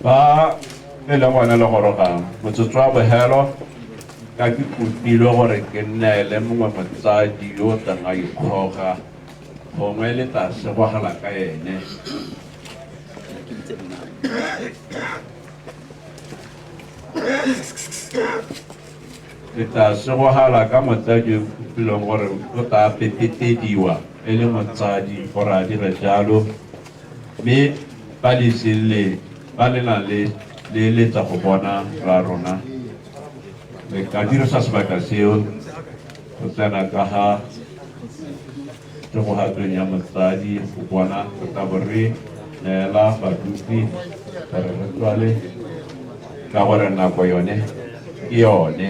ba le ngwana le gorogang motsotso wa bohelo ka ke kopile gore ke nneele mongwe motsadi yo o tlang a ikgoga gongwe le tla segogela ka ene le tla segogela ka motsadi yo kopileng gore o tla pepetediwa e le motsadi gore a dire jalo mme ba lesile ba le na le letsa go bona ra rona le ka dirisa sebaka seo go tsena ka ga tsegogatsweng ya motsadi go bona go tla bo re neela badupi gore re tswale ka gore nako yone ke yone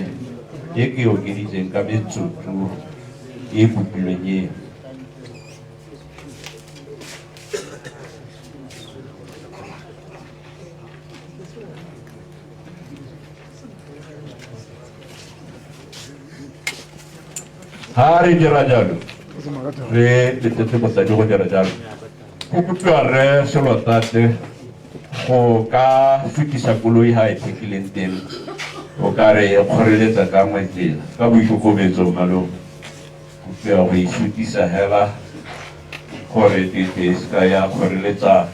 e ke okeditseng ka metsotso e kopilweng eo ha re dira jalo re letsetse motsadi go dira jalo go kopiwa re selotate go ka fetisa koloi ha e thekileng teng o ka re e kgoreletsa ka ngwetsela ka boikokobetso malong kopiwa go e fetisa hela gore tete e ska ya kgoreletsa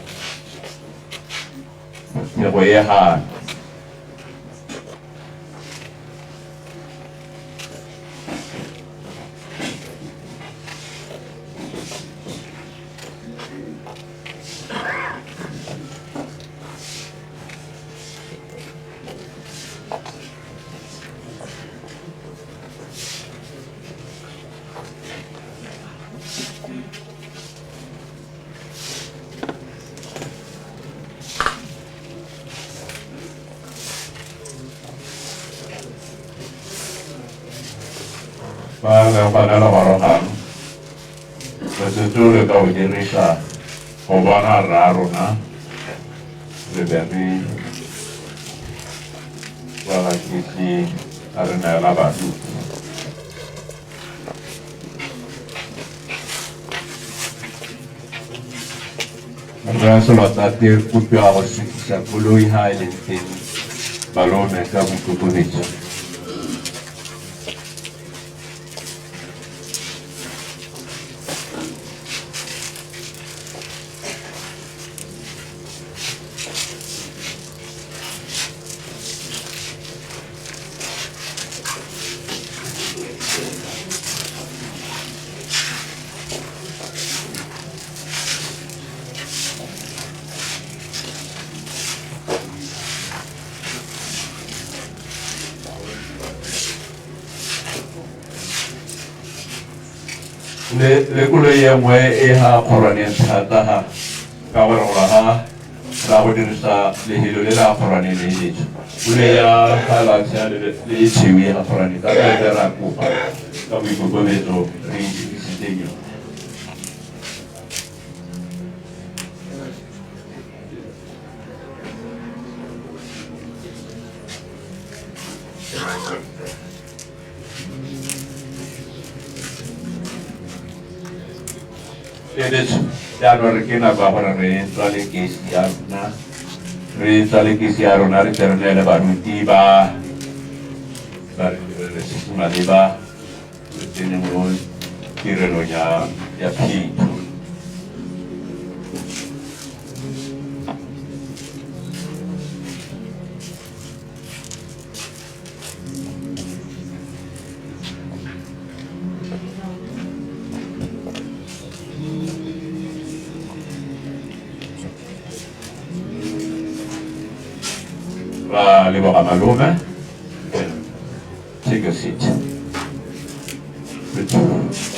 go e hana bana la gorogang metsotso le ka o dirisa go bona rra rona re be re balaketse a re neela badupi re selotate kopiwa go sutisa koloi ha e leng teng balome ka boikokobetso le koloi e nngwe e ha kgorwaneng thata ha ka gore gola ga ra go dirisa lehelo le la kgorwaneng le eletso koloi ya galaxia le tšhiwi ga kgorwaneng ka tsebe ra kopa ka boikokobetso re dirisitseng yone jaanong re ke nako ya gore re tswale kesi ya rona re tle re neele baruti ba re direle sese maleba re tsene mo tirelong ya phitlho le boga malome take a seat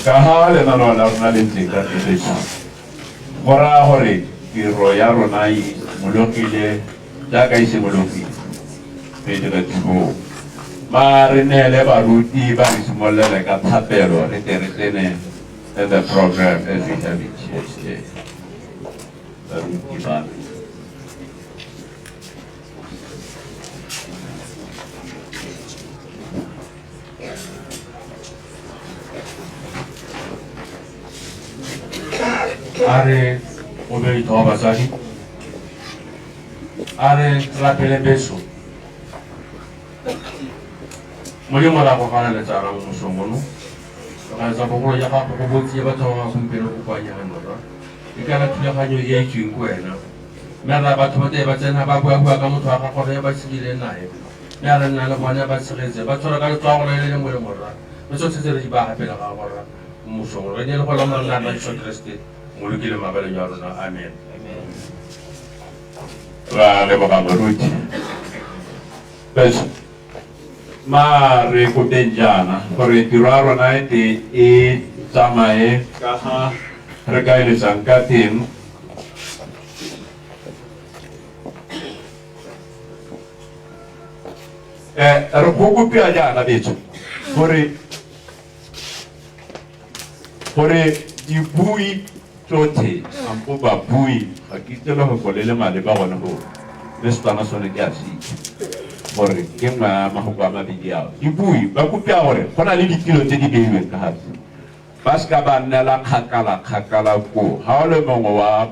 ka ha lenaneo la rona le ntse ka tleletso go raya gore tiro ya rona e molokile jaaka e simologile re dire thuo ba re neele baruti ba re simolele ka thapelo re tle re tsene in the program as we have it here today. baruti ba are o be ito basadi are rapele beso mo yo mara ko kana le tsara mo somono ka sa go ya ga go botsi ba tsawa go mpelo go kwanya no ra e kana thulaganyo ye tsweng go wena mme ra batho ba te ba tsena ba bua ka motho wa gago re ba tshile nae mme re nna le bona ba tshiretse ba tsora ka tswa go le mo le morra mo tsotlhe tse re di ba gapela ga go ra mo somono re ne le go la morna ba Jesu Kriste mo lokile mabele ya rona amen ra le ba maruti bes ma re ko benjana gore tiro a rona e tsamaye ka ha re ka ile sanka teng re go kopia jana betso gore dibui tsotlhe ampo ba bui ga ke tsela go kolele male ba gona go le setana sone ke a se gore ke mahoko a mabedi ao dibui ba kopia gore go na le dikilo tse di beilweng ka gatse ba se ka ba nnela kgakala ko ga o le mongwe wa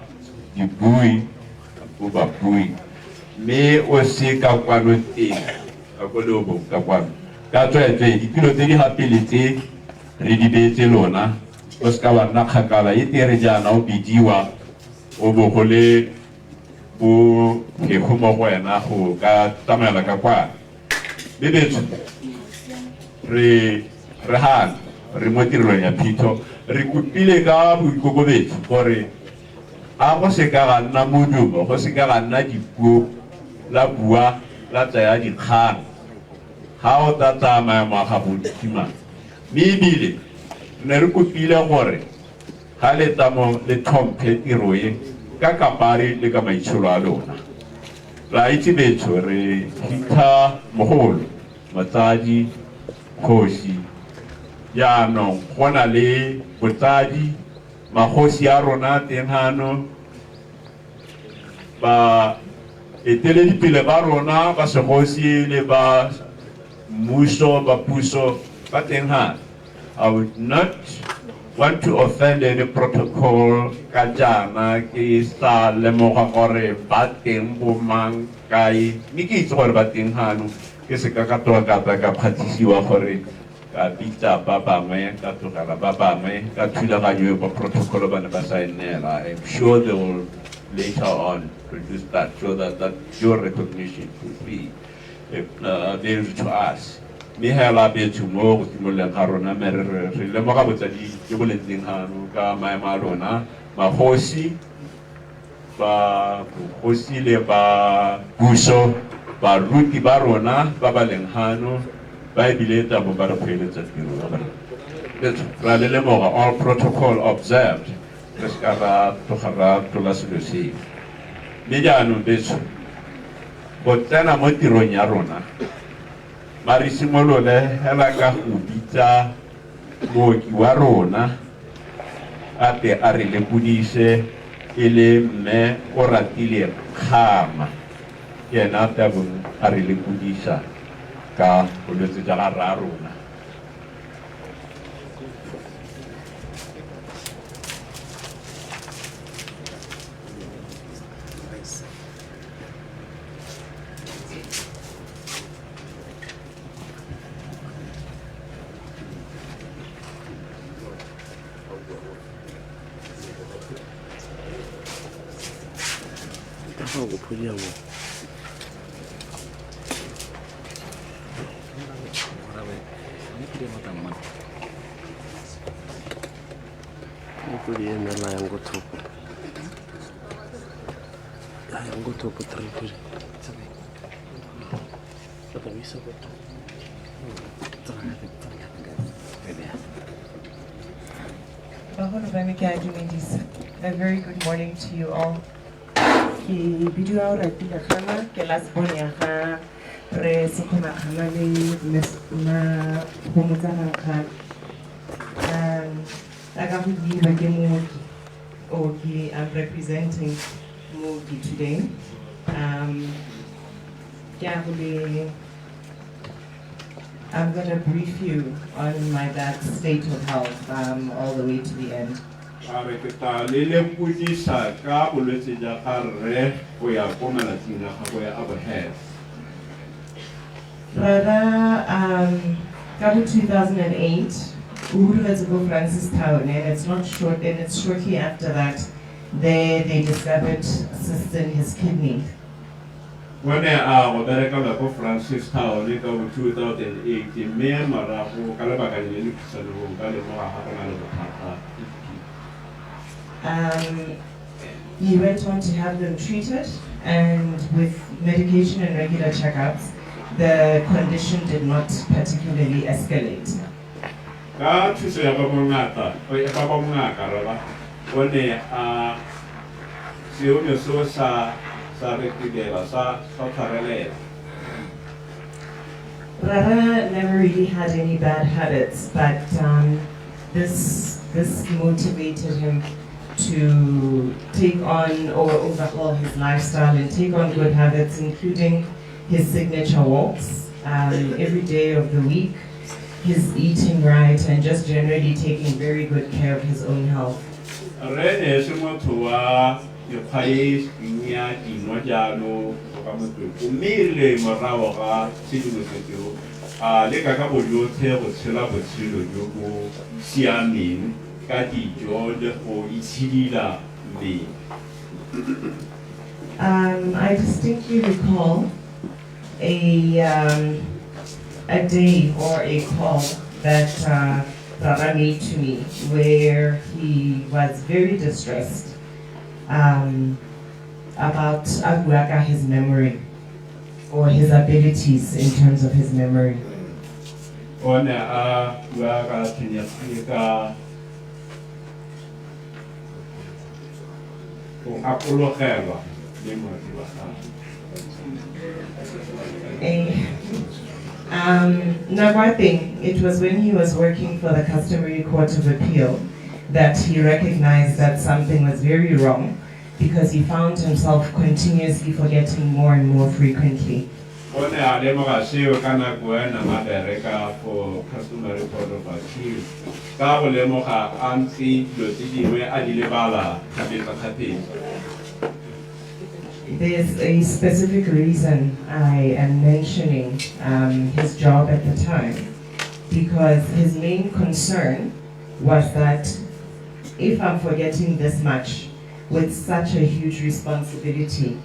dibui o ba bui mme o se ka kwano teng ka ko le o bong ka kwano ka tswetswe dikilo tse di gapeletse re di beetse lona o se ka ba nna kgakala e tere jaana o bidiwa o bo go le bo phego mo go wena go ka tsamaela ka kwa bebetso re hana re mo tirelong ya phito re kopile ka boikokobetso gore a go se ka ga nna modumo go se ka ga nna dipuo la bua la tsaya dikgang ga o tla tsamaya ngwaga bodikima mme ebile ne re kopile gore ga le tamo le tlhomphe tiro e ka kapari le ka maitsholo a lona ra itse betso re hitha mogolo motsadi kgosi jaanong go na le botsadi magosi a rona teng gano ba eteledipele ba rona ba segosi le ba mmuso ba puso ba teng gano. I would not want to offend any protocol ka jana ke sa lemoga gore ba teng bo mang kae mme ke itse gore ba teng gano ke se ka toa ka phatlhisiwa gore ka bitsa ba bangwe ka tlogela ba bangwe ka thulaganyo ba protocol ba ne ba sa nnela. I'm sure they will later on produce that so that your recognition could be available to us. Me hela betho mo go tsimoleng ga rona me re lemoga botsadi ke bo lentseng gano ka maemo a lona magosi le ba puso ba ruti ba rona ba ba leng gano ba ebile tamo ba re kgweletsa tiro ra le lemoga all protocol observed re se ka ra tloga ra tlola selo seo mme jaanong betso go tsena mo tirong ya rona ba re simolole hela ka go bitsa mooki wa rona a te a re lepodise e le mme o ratile Khama yena a tabong a re lepodisa ka bolwetse jwa ga rona. A very good morning to you all. Ke video ra tile Khama ke la sebone ya ga re Sekgoma Khama le na homotsa ga I got to be like I'm representing mooki today. I'm going to brief you on my dad's state of health all the way to the end. Brother, got in 2008, Uhuru had to go Francistown, and it's not short, and it's shortly after that they discovered a cyst in his kidney. When I was go Francistown in 2008, he went on to have them treated, and with medication and regular checkups, the condition did not particularly escalate. Rara never really had any bad habits, but this motivated him to take on or overhaul his lifestyle and take on good habits, including his signature walks every day of the week, his eating right, and just generally taking very good care of his own health. I distinctly recall a day or a call that Baba made to me where he was very distressed about his memory or his abilities in terms of his memory. Now I think it was when he was working for the Customary Court of Appeal that he recognized that something was very wrong, because he found himself continuously forgetting more and more frequently. For Customary Court of Appeal, there's a specific reason I am mentioning his job at the time, because his main concern was that if I'm forgetting this much with such a huge responsibility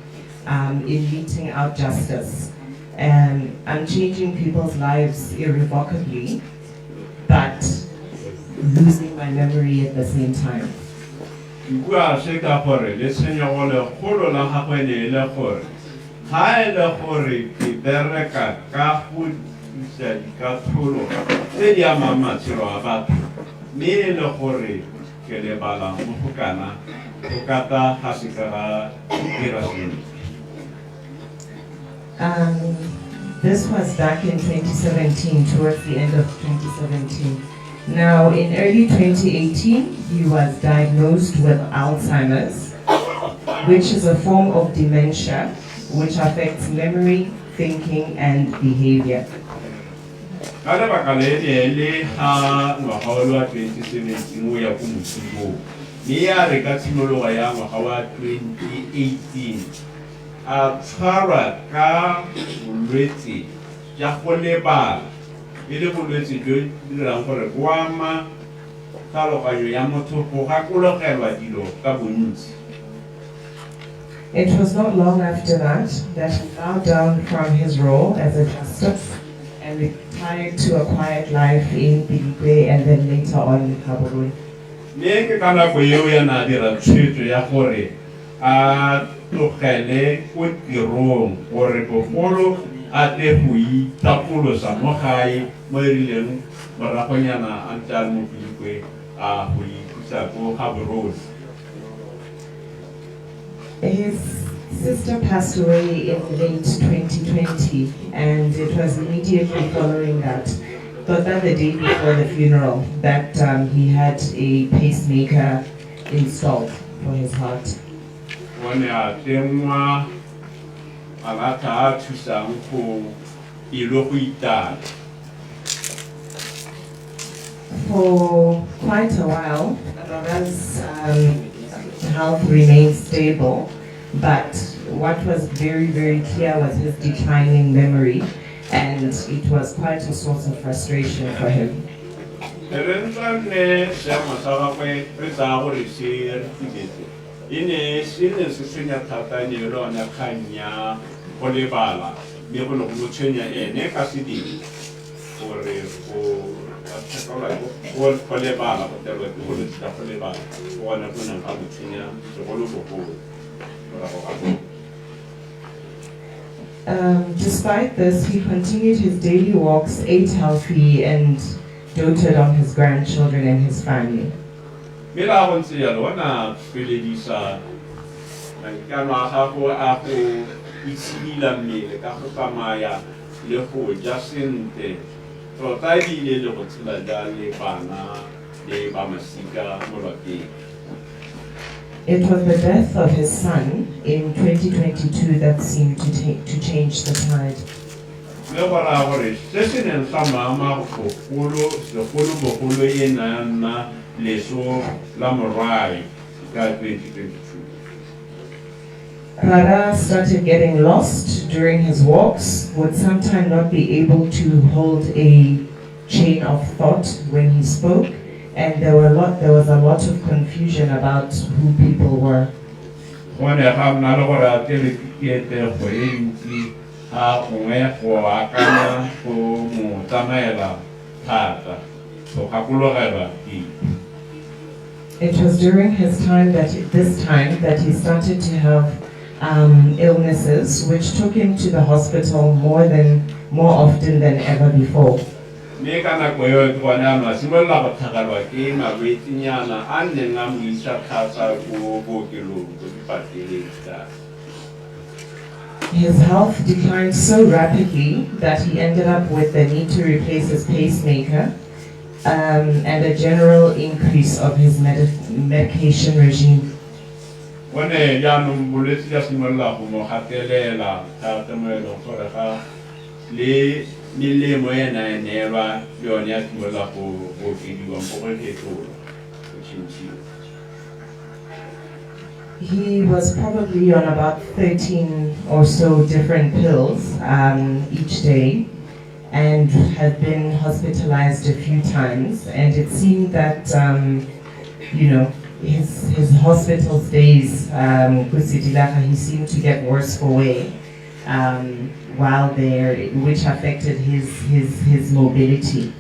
in meting out justice, and I'm changing people's lives irrevocably, but losing my memory at the same time. This was back in 2017, towards the end of 2017. Now, in early 2018, he was diagnosed with Alzheimer's, which is a form of dementia which affects memory, thinking, and behavior. It was not long after that he bowed down from his role as a justice and retired to a quiet life in Pilikwe and then later on in Kgosi. His sister passed away in late 2020, and it was immediately following that, but that the day before the funeral, that he had a pacemaker installed for his heart. one tengwa alata thusang go ilo go itala. For quite a while, Rara's health remained stable, but what was very, very clear was his declining memory, and it was quite a source of frustration for him. Despite this, he continued his daily walks, ate healthy, and doted on his grandchildren and his family. It was the death of his son in 2022 that seemed to change the tide. Rara started getting lost during his walks, would sometimes not be able to hold a chain of thought when he spoke, and there was a lot of confusion about who people were. It was during this time that he started to have illnesses which took him to the hospital more often than ever before. His health declined so rapidly that he ended up with the need to replace his pacemaker and a general increase of his medication regime. He was probably on about 13 or so different pills each day, and had been hospitalized a few times, and it seemed that his hospital stays, he seemed to get worse for wear while there, which affected his mobility.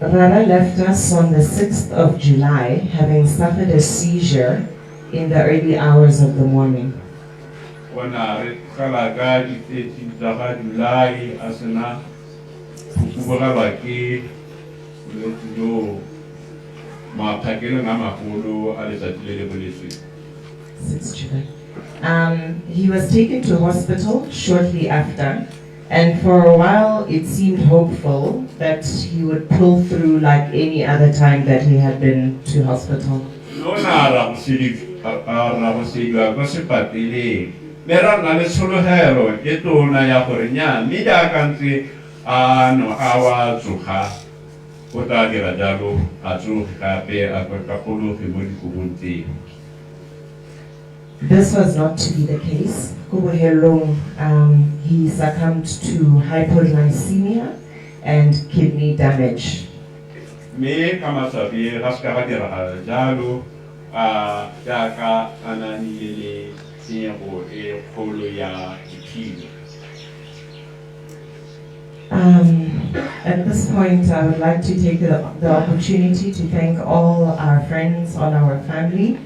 Rara left us on the 6th of July, having suffered a seizure in the early hours of the morning. He was taken to hospital shortly after, and for a while it seemed hopeful that he would pull through like any other time that he had been to hospital. This was not to be the case. He succumbed to hypoglycemia and kidney damage. At this point, I would like to take the opportunity to thank all our friends, all our family,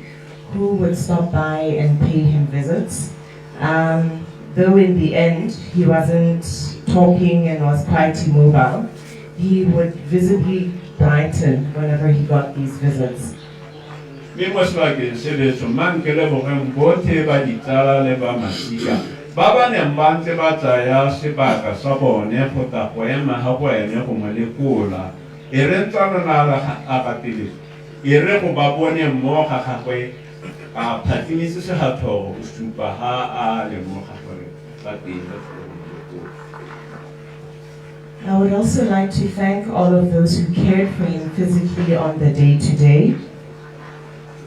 who would stop by and pay him visits. Though in the end, he wasn't talking and was quite immobile, he would visibly brighten whenever he got these visits. Me mo sebakeng se le so mang ke lebogeng botlhe ba ditsala le ba masika ba ba neng ba ntse ba tsaya sebaka sa bone go tla go ema ga go ene go mo lekola e re ntse lona a ka pele e re go ba bone mo ga gagwe a phatlimise segatlhogo go supa ha a lemoga gore ba teng. I would also like to thank all of those who cared for him physically on the day-to-day.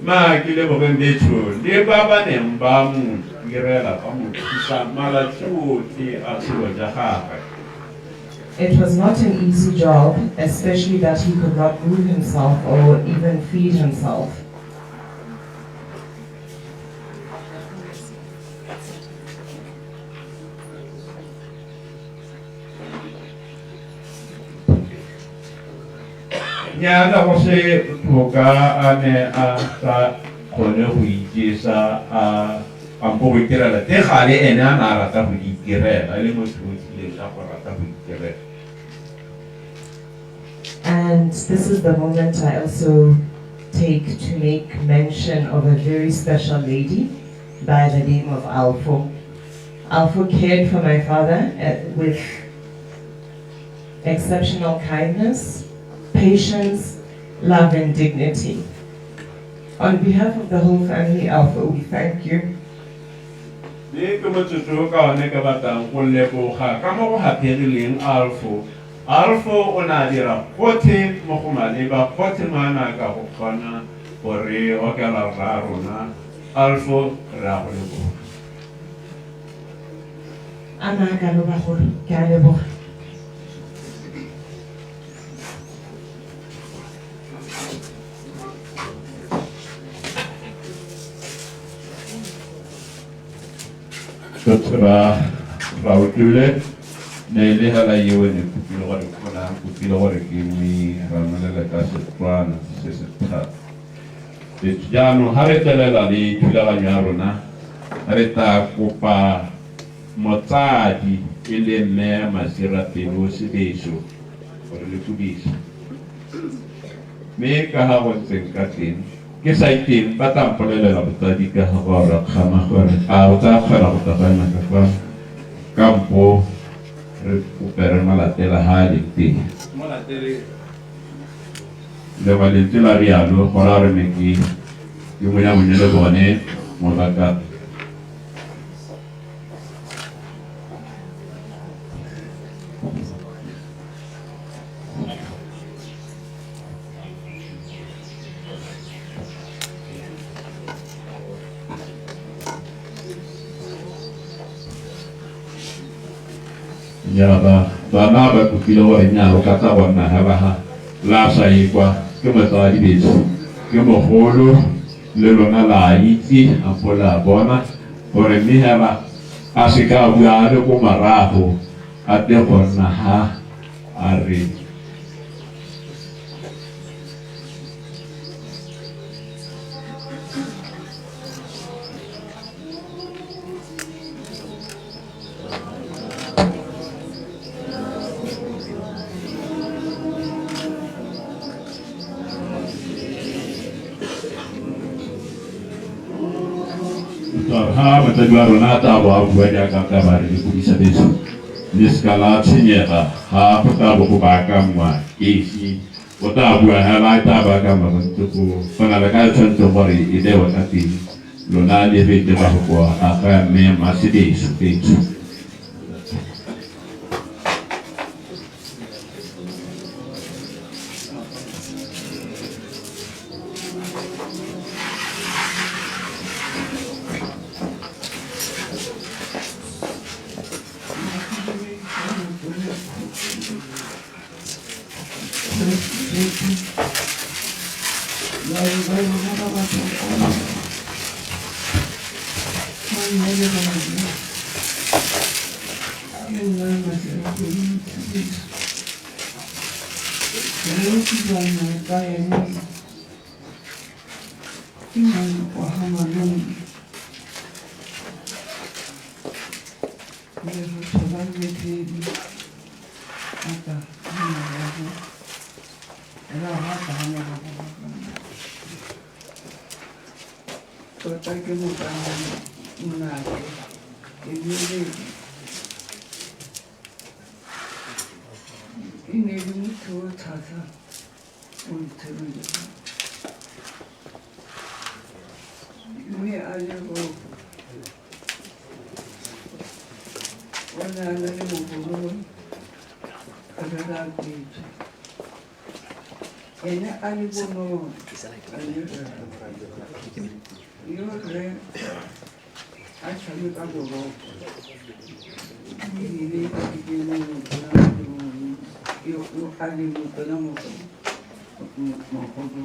Ma ke lebogeng betho le ba ba neng ba mo direla ba mo thusa malatsi otlhe a tshelo ja gagwe. It was not an easy job, especially that he could not move himself or even feed himself. Nyana go se botlhoka a ne a sa kgone go ijesa a ampo go itirela te gale ene a na rata go itirela le motho o tlile ka go rata go itirela. And this is the moment I also take to make mention of a very special lady by the name of Alfo. Alfo cared for my father with exceptional kindness, patience, love, and dignity. On behalf of the whole family, Alpha, we thank you. Alfo ona dira gotlhe mo go maleba gotlhe mana ka go kgona gore o ka la rona Alfo ra go leboga. Ana ka lo ba gore ke a leboga. Rautule ne le hala yewe ne kupilo gore kona kupilo gore ke mi ramanela ka Setswana se se thata. Jaanong ha re telela le thulaganyo ya rona re tla kopa motsadi e le mme Masirapelo Sebeso gore le kudisa me ka ha go ntseng ka teng ke sa iteng ba tla mpolelela botsadi ka ga gore Khama gore a o tla kgona go tagana ka kwa kampo re kopere malatela ha le teng le ba le tsela rialo gore re meki ke mo ya monyele bone mo baka ba na ba kupilo gore nyalo ka tsa bona ha ba ha la sa ikwa ke motsadi beso ke mogolo le lona la itse a pola bona gore mme ha ba a se ka bua le go marago a te gona ha a re ha batsadi ba rona tsa bo a bua jaaka ka ba re kudisa beso le ska la tshenyega ha go tla bo go baakanngwa esi o tla bua ha ba tla baakangwa ba ntse go fana le ka tshwanetse gore e le wa ka teng lona le fete ba go kwa a ga mme Masebeso betso. Tota ke motana monate ebile e ne le motho o thata o nthebelela mme a le go o ne a na le mogolo a rera ketso ene a le bonolo yo re a tshameka boroko ebile ka dikele yo a le motona mogodo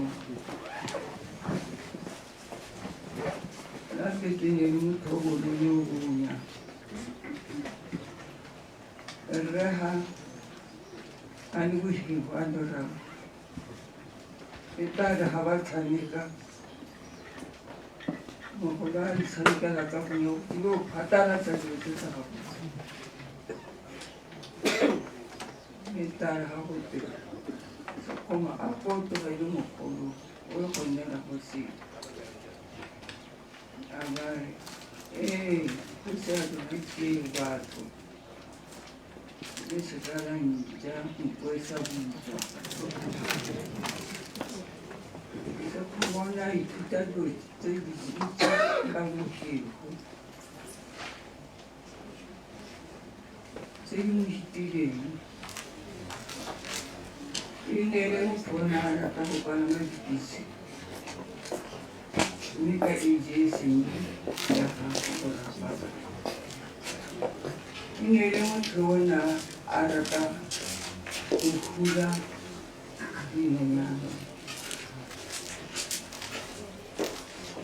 la kete ne le motho o bolele o bonya rre ha a le bošego a lorago e tare ga ba tshameka mogolo a tshamekela ka gonne o kile o phatalatsa dilo tse tsa gago e tare ga go teng Sekgoma a potogele mogolo o e go nnela go seo a ba re go se a dogetsee batho le sekalantša nko e sa butswa Sekgoma o na ithuta dilo tse dintsi ka bošego tse di mo šitileng e ne le motho a rata go palama dibese mme ka age e seng ya gago go rapaka e ne le motho o na a rata go hula dinonyana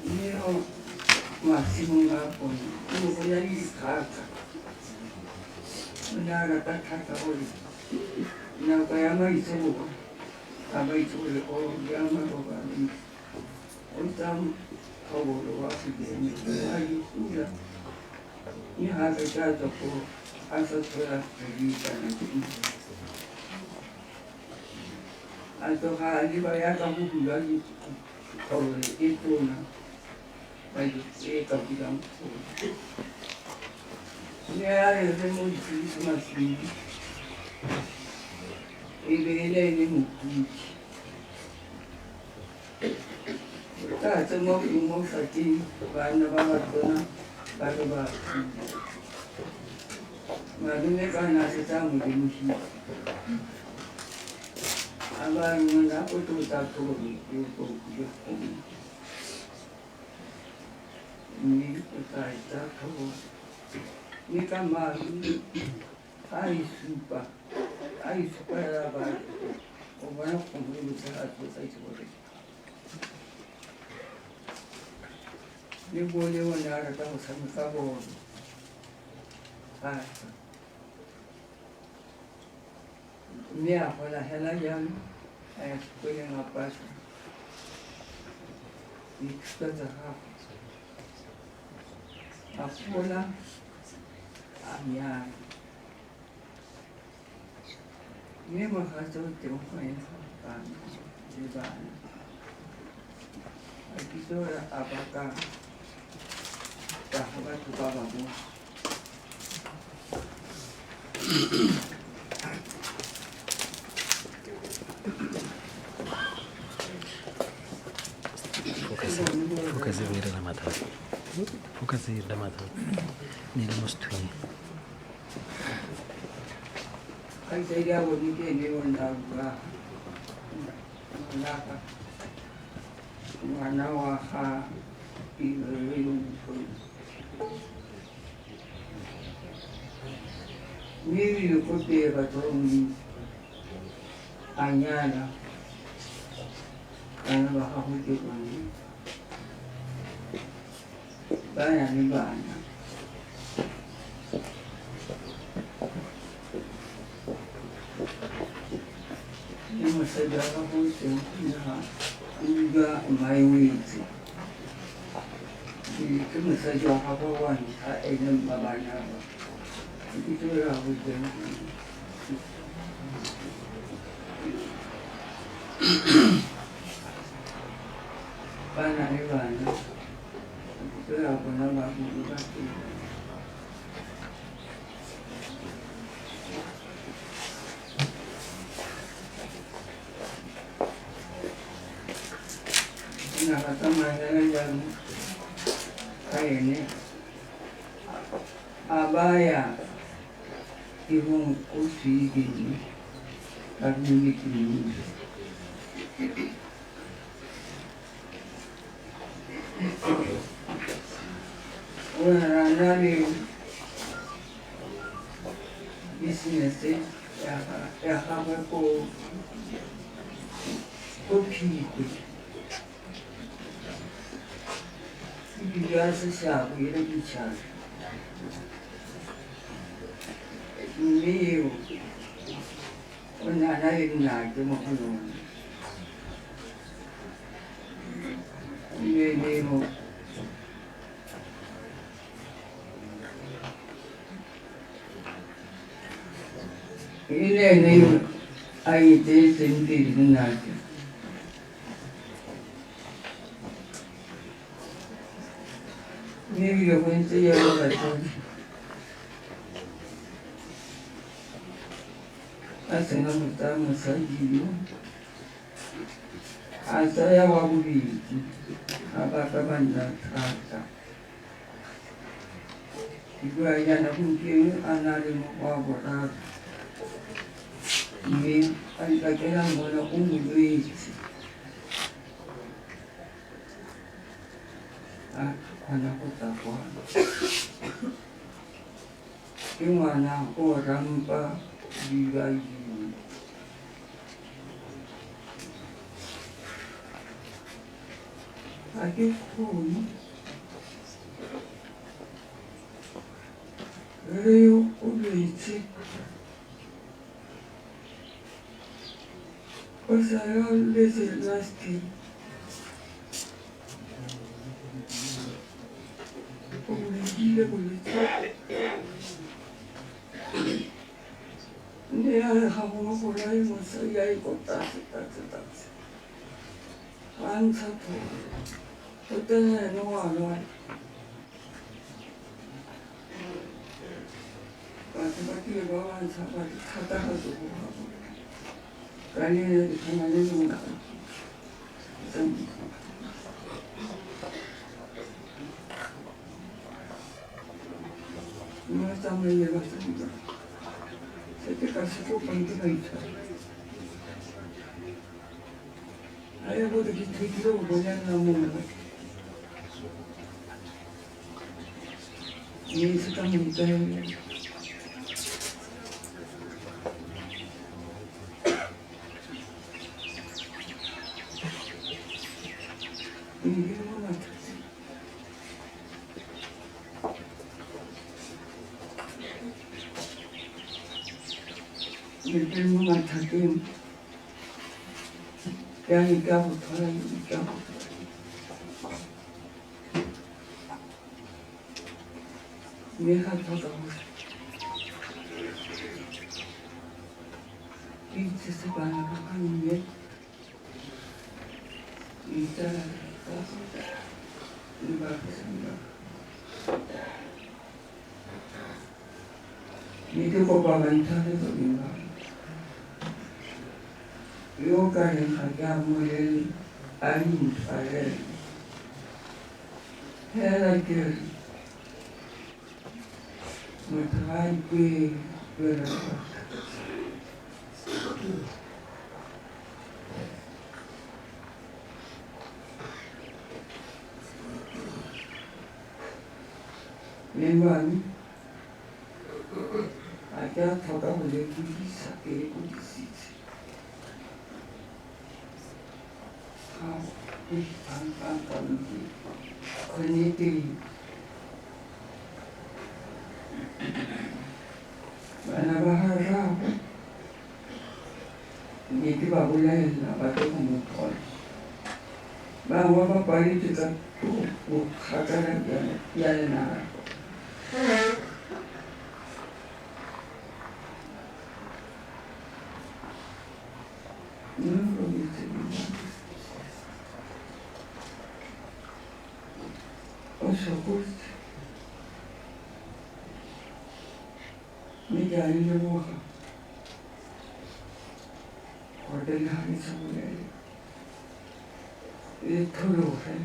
mme go masimong a bone o go ya le dikgaka o ne a rata thata gore nako ya maitseboa a ba itse gore o ya marobane o tsa kgobolo wa sedeme a ikula mme ga a fetsa a tswa ko a sa tshwela predikana a tloga a leba yaka go bulwa kgobolo e tona e ka bulang kgolo mme a rere mo dikrisemaseng e be e le mokudi ka tse mo fateng bana ba batona ba re ba malome ka na se tsa modimosile a ba ngwana o tlo tsa tlhokomelo e go kudu mme o tla tsa tlhokomelo mme ka malu a isupa ya ba o bona kgomo e botsa a tlotsa itse gore le bone o ne a rata go tshameka bone thata mme a gola hela jang a ya sekoleng a pasa dithuto tsa gago a gola a nyala mme mogatse o teng go ena bana le bana a kitse gore a baka taga batho ba bangwe Focus la mata. Ni le mostui. ai sai dia bo ni ke ne wanda ba naka wana wa ha I re ko ni ko te ba to ni anyana ana ba ha ho ke ba ni bana ni bana ni masada ha ho te na uga mai witi ni ke masada ha ba wa ni ha ene babana ba ki to ra ho te ba na le bana ke a bona baholo ba teng na rata maela jalo ka ene a baya tirong ko Sweden ka Pilikwe. Una nani business ya kama ko Pilikwe. Ibiya se shabu ile bichana. Ndio una nani na kama kono. Ndio ile ni aite senti nake ni yo cuente ya lo razón hace no estamos allí hasta ya va a vivir hasta banda hasta y ya no cumple a nadie no va a borrar y hasta que la mona un luis anakota kwa imana oramba bigayi akikuni leo uleiti osaya lese lasti Ile boletse ne ya ga mo go la mo sa ya ikota ta antsha to tene no wa no ba ke ba wa antsha ba thata ga zo ka ne kana le mo na no estamos en el bastante. Se te casó con pantina y tal. Hay algo de que te quiero poner en la mona. Y eso también está en el no mataqueo que hay cabo para el cabo vieja todo y se van a caminar y está y va a pasar y te puedo avanzar de todo yo karen hagamo el ayin fare hera que me trae que pero Memang ada toda mulher que sabe o que se Koniti Manabahara Niti Babula Nabato Mutol Bawa Pari Tika Hakara Yana No, sokosi mme ke a le leboga gore le naga itshimolele e phologe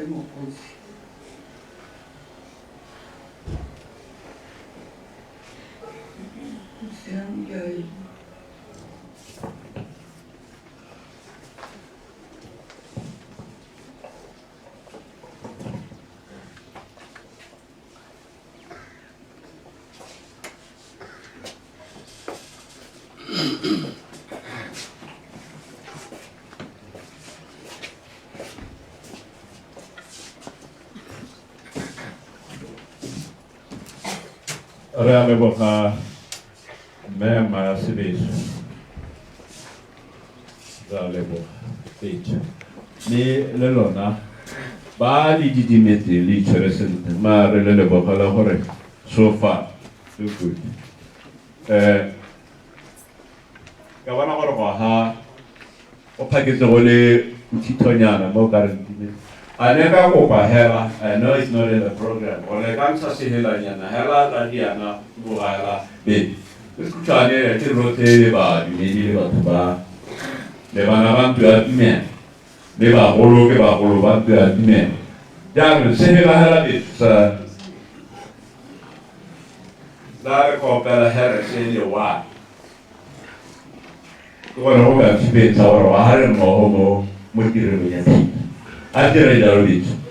mokgosi siame ke a e re a leboga mme Sebeso re a leboga petša mme le lona ba le didimetse le itshwere sentle mare le leboga la gore so far so good ka bona gore go ha o phaketse go le bothithonyana mo karentine a ne ka kopa hela I know it's not in the program o le ka ntsha sehelanyana hela la diana bogala be ke khutshwane ke rote le ba dumedi le batho ba le bana ba ntwe ya tumelo le bagolo ke bagolo ba ntwe ya tumelo jaanong sehela hela be sa la re kopela here se le wa ke gore go ka thibetsa gore wa ha re mmogo mo tirelong ya thipa a dire jalo bitso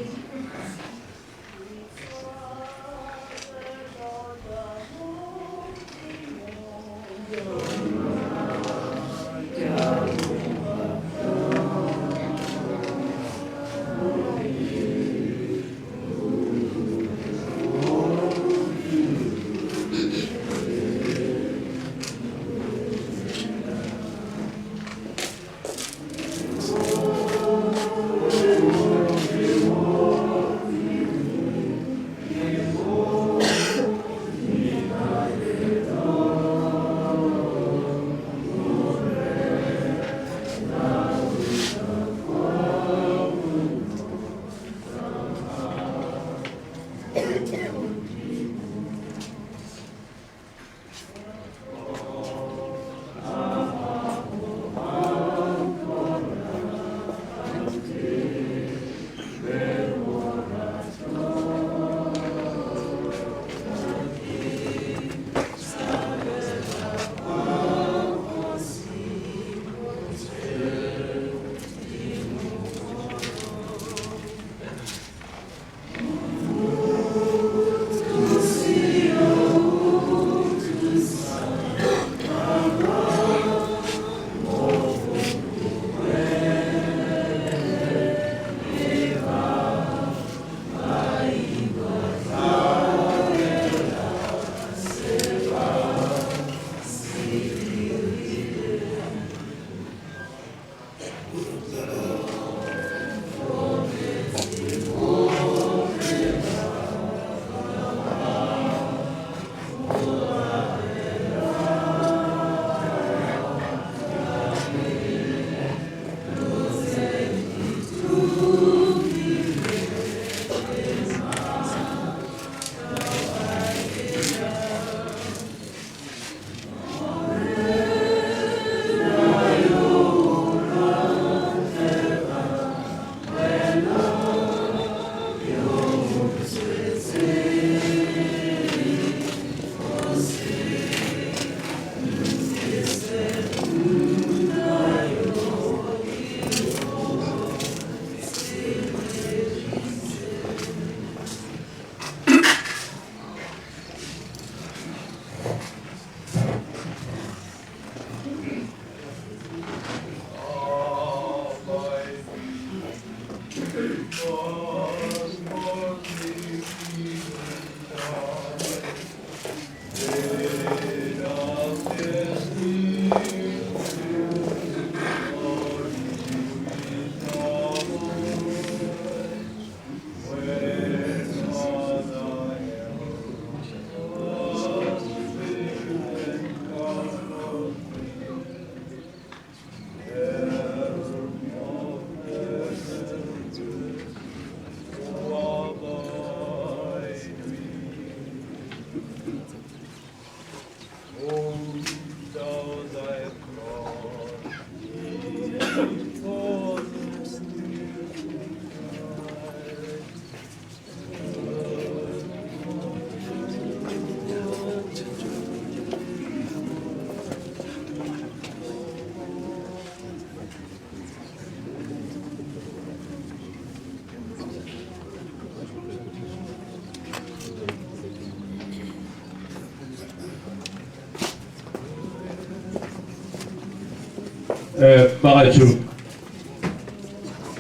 Bagacho,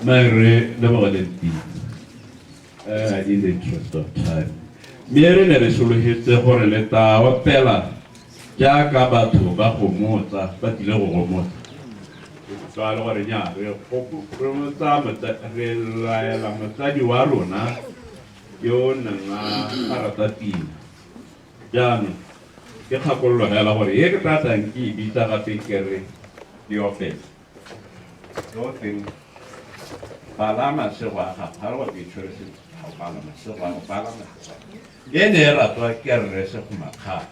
Mary, never did. In the interest of time. Mere ne re sologetse gore leta wa pela jaaka batho ba go motsa ba tlile go go motsa ba le gore nya re go promotsa re laela motsadi wa rona yo nna arata tina jaanong ke kgakololo hela gore e ke tlatang ke bitsa gape kere di office yo teng palama se wa ga ga go ke tshwere se palama se wa palama ene ratwa ke re Sekgoma Khama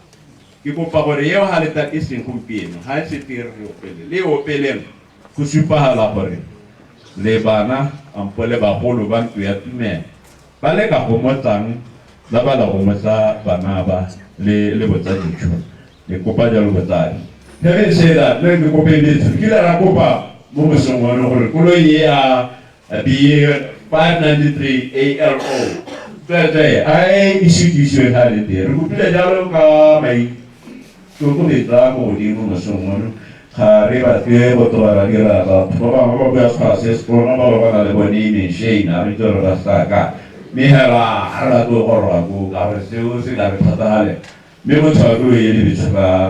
ke kopa gore yeo ha le ta iseng gompieno ha se tire re opele le opeleng go supahala gore le bana ampo le bagolo ba ntwe ya tumelo ba le ka go motsang ba ba la go motsa bana ba le botsadi tsho le kopa jalo botsadi he se da le ke kopeletse ke la kopa mo mosongwana gore koloi ya bi 593 ALO Today, I institution had it there. Who played Jalonga, my Tukuita, Modino, someone, Harriba, Botoara, Proba process, Proba, the Bonini, Shane, Aritor Rastaka, Mihara, Harado, Horabu, Arasus, Aratale, Mimotaru,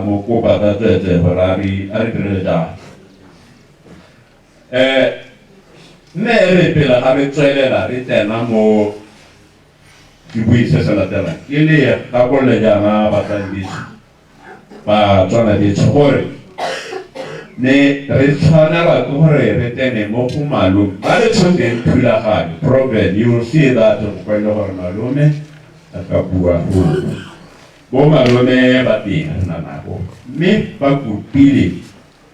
Mokopa, the Ferrari, Aritreda. Nere Pilla, Aritrella, Ritana, di cui se la terra. Ili la collega batandis pa zona di Tsogore. Ne rechana la Tore retene mokumalu. Ale chote pula hali. Proven, you will see that of Kwelo Hormalone at Kapua. Bomalone bati nanako. Me baku pili.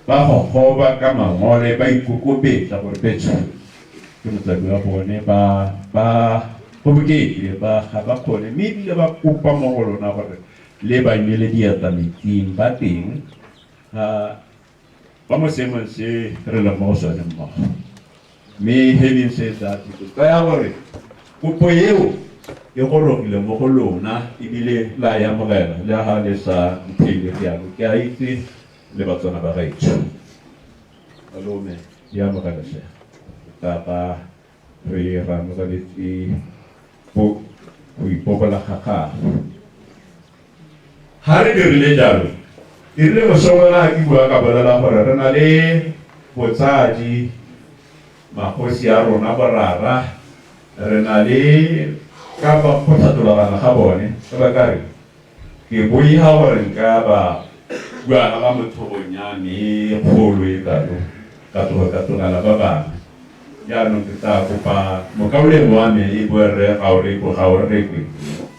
Baho hoba kama mole ba ikukupe sa porpecho. Kumutagua pone ba Porque ba haba kone mi le ba kupa mogolo na gore le ba nyele dia tamiting bating ba mo se re la mo so ne mo me having said that ka ya gore kupo yeo e gorogile mo go lona ibile la ya mogela le ha le sa ntile ya go ke a itse le ba tsona ba gaitso alome ya mogela se ta re ra mo ga ditsi Popola Kaka. Hari dirile jalo. Dirile mosongwana ki bua ka bolela gore re na le botsadi magosi a rona borara re na le ka ba phothatolagana ga bone ka ba kare ke boiha gore nka ba bua ka mothobonyane kgolo e kalo ka togela ba bangwe jaanong ke tla kopa mokauleng wa me e boere gaore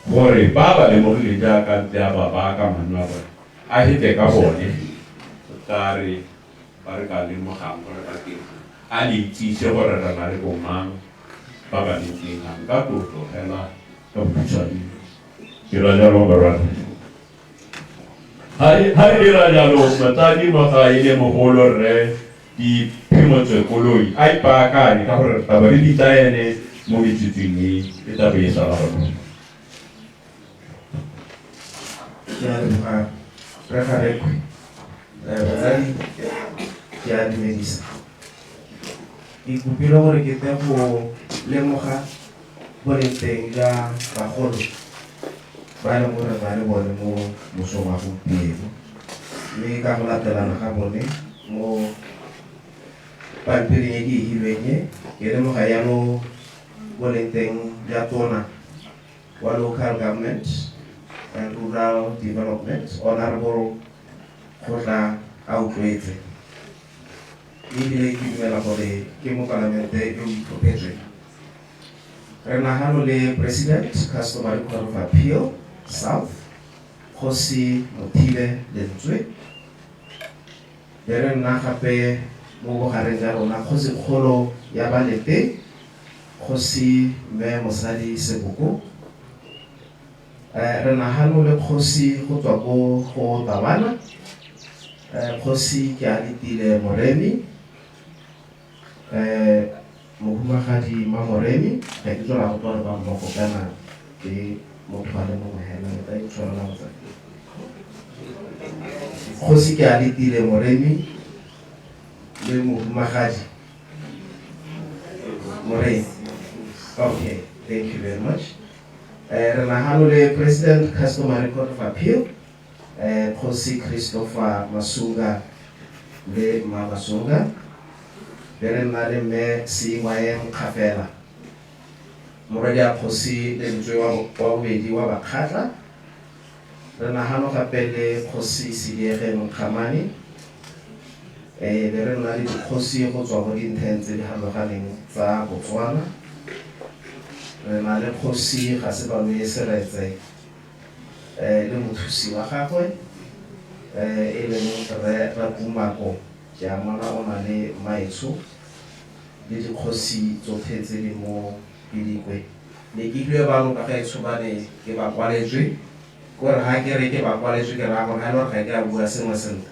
gore ba ba lemogile jaaka ntse a ba ka mano a bone a hete ka bone tla re ba re ka lemogang gore ba teng a le itsise gore re na le bomang ba ba lentseng ka tlotlo fela ka bokhutshwane ke ra jalo barwana ha re dira jalo motsadi mo ga ile mogolo re di phimotse koloi a ipakanye ka gore taba re ditsaene mo metsutsing e taba e sala gore ya re ga re kwe batsadi ke a dumedisa ke kopile gore ke tle go lemoga boleng teng ja bagolo ba e leng gore ba le bone mo mosong wa gompieno mme ka go latelana ga bone mo pampiring e ke e hilweng ke lemoga yalo boleng teng ja tona wa local government and rural development honorable Kgotla a utlwetse ebile ke dumela gore ke mo palamente e o itlhophetsweng re nagano le president customary court of appeal south Kgosi Sekgoma be re nna gape mo bogareng ja rona Kgosi kgolo ya balete Kgosi mme mosadi Seboko re nagano le Kgosi go tswa go Tabana Kgosi ke a letile Moremi mohumagadi Mamoremi ga ke tswela go tswa ba mmogo kana ke motho a le mongwe hela ta e tshwarela botsadi Kgosi ke a letile Moremi le mohumagadi Morena. Okay, thank you very much. Re nagano le President Customary Court of Appeal, Kgosi Christopher Masunga le Masunga. Re na le me Singwaeng Khafela. Moradi a Kgosi le ntwe wa bobedi wa Bakgatla. Re nagano gape le Kgosi Sekgoma Khama. Re na le dikgosi go tswa go dintlheng tse di harologaneng tsa Botswana. Re na le Kgosi Kgosi Seretse le mothusi wa gagwe e leng re Rakumako ya ngwana o na le maitsho le dikgosi tsotlhe tse di mo Pilikwe. Ne ke ile ba ka gaetsho ba ne ke ba kwaletswe gore ha ke re ke ba kwaletswe ke ra go ga no ga ke a bua sengwe sentle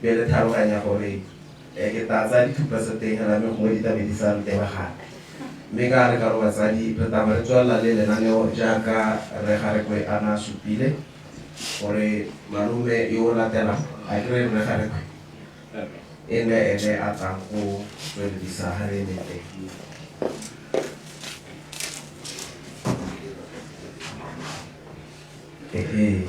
pele tlhaloganya gore ke tatsa dithupa tsa teng ga me go di tabedisa ntse ba gape mme ka re ka ro batsadi re taba re tswalla le lenaneo jaaka re ga re kwe ana supile gore malume yo latela a kry re ga re kwe ene a tla go tsweledisa ha re nete. Okay.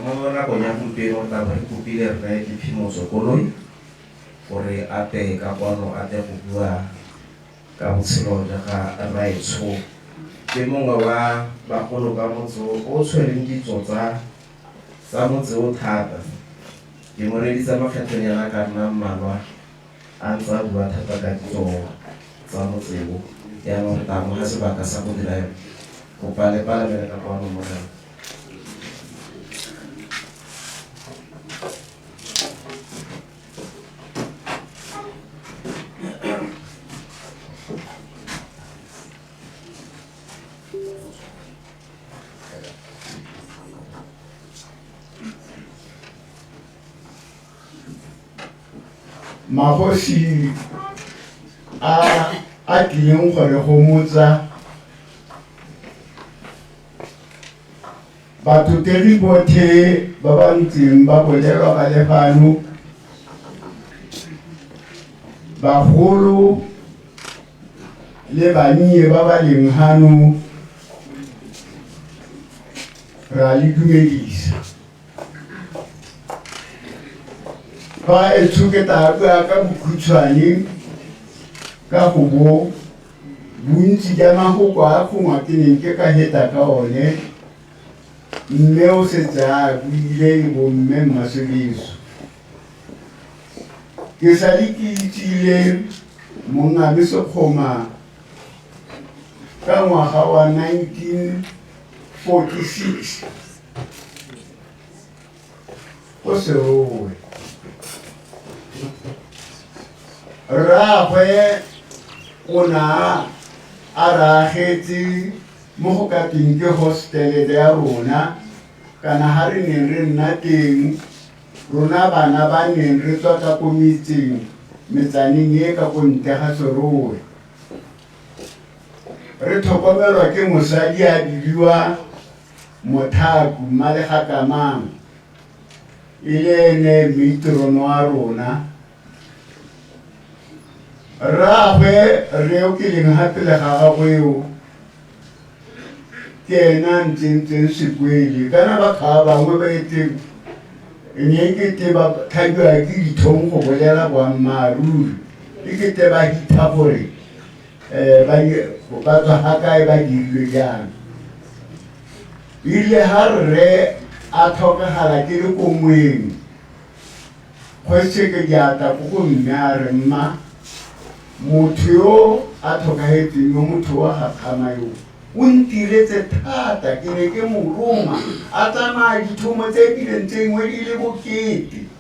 Mo nakong ya gompieno taba re kopile re diphimoso koloi gore a te ka kwano a te go bua ka botshelo jaaka raetsho ke mongwe wa bagolo ka motse o tshwereng ditso tsa motse o thata. Ke mo reditsa makgethonyana ka nna mmalwa a ntse a bua thata ka ditso tsa motse o yaanong re tamo ga sebaka sa go dira yone go palepalabele ka kwano morena. Magosi a tlileng gore go motsa batotegi botlhe ba ba ntseng ba bolelwa ka lefano bagolo le bannye ba ba leng hano ra le dumedisa. Ba e tshoketa ka bokhutshwane ka go bo bontsi ja mafoko a gongwa ke neng ke ka heta ka one mme o setse a buile bomme Mmasebeso. Ke sa le ke itsile mongabe Sekgoma ka ngwaga wa 1946 go Serowe. Ragwe o na a ragetse mo go ka teng ke hostelete ya rona kana ha re neng re nna teng rona bana ba neng re tswa ka ko metsaneng e ka ko ntle ga Serowe. Re tlhokomelwa ke mosadi a bidiwa Mothaku Malegakamang e le ene meitrono wa rona. Ragwe re o ke leng gape le ga gagwe eo ke ena ntseng sekwele kana batho ba bangwe ba etseng ne kete ba tlhabiwa ke dithong go bolela boammaaruri e kete ba hitha gore ba tswa ga kae ba dirilwe jang. Ile ha re a tlhokagala ke le ko moeng Kgosi ke diata ko go mme a re mma motho yo a tlhokagetseng yo motho wa ga Khama yo o ntiretse thata ke ne ke mo roma a tsamaya dithomo tse dileng tse ngwe di le bokete.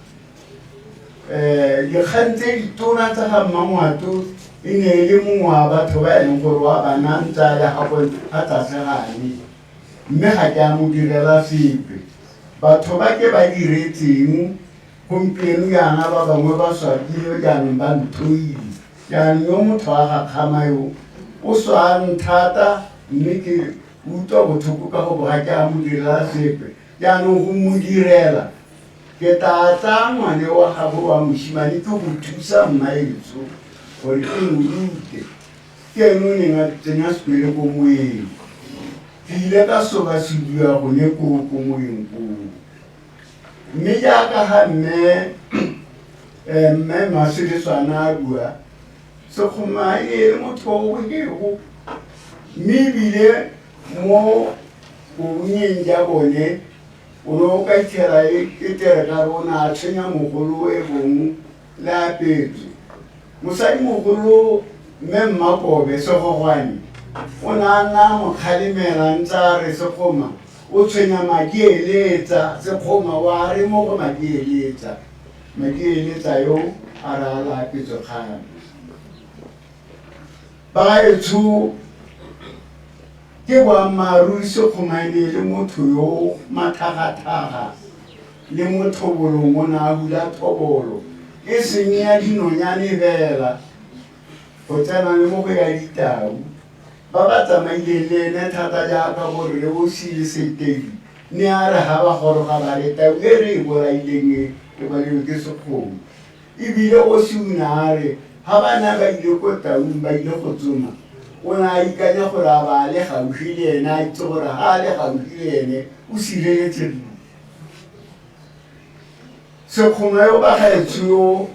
Dikgang tse ditona tsa ga Mmangwato e ne e le mongwe wa batho ba e leng gore wa bana ntsa le gago a tlase mme ga ke a mo direla sepe. Batho ba ke ba diretseng gompieno yana ba bangwe ba swakile jaanong ba nthoile jaanong yo motho wa ga Khama yo o swang thata mme ke utlwa botlhoko ka go ga ke a mo direla sepe jaanong go mo direla ke tata ngwane wa gago wa moshimane ke go thusa mmaetso gore ke morute ke eno o neng a tsenya sekwele ko moeng ke ile ka soka sedua gone ko moeng koo mme jaaka ga mme Maseletswana a bua Sekgoma e le motho o bogego mme ebile mo bonneng ja bone o ne o ka ithera e tere ka re o ne a tshwenya mogolo e bong le apetswe mosadi mogolo mme Mmakobe Segogwane o ne a nna mokgalemela ntse a re Sekgoma o tshwenya makieletsa Sekgoma wa re mo go makieletsa yo a re a lapetswe Khama bagaetsho ke boammaaruri Sekgoma ne le motho yo matlhagatlhaga le mo thobolong o ne a hula thobolo e seng ya dinonyane fela go tsena le mo go ya ditau ba ba tsamaileng le ene thata jaaka gore le Kgosi Sekgoma ne a re ga ba goroga ba re tau e re e bolaileng e balewe ke Sekgoma ebile Kgosi o ne a re ga bana ba ile ko taung ba ile go tsoma o ne a ikanya gore a ba le gaufi le ene a itse gore ga a le gaufi le ene o sireletsegile Sekgoma yo bagaetsho yo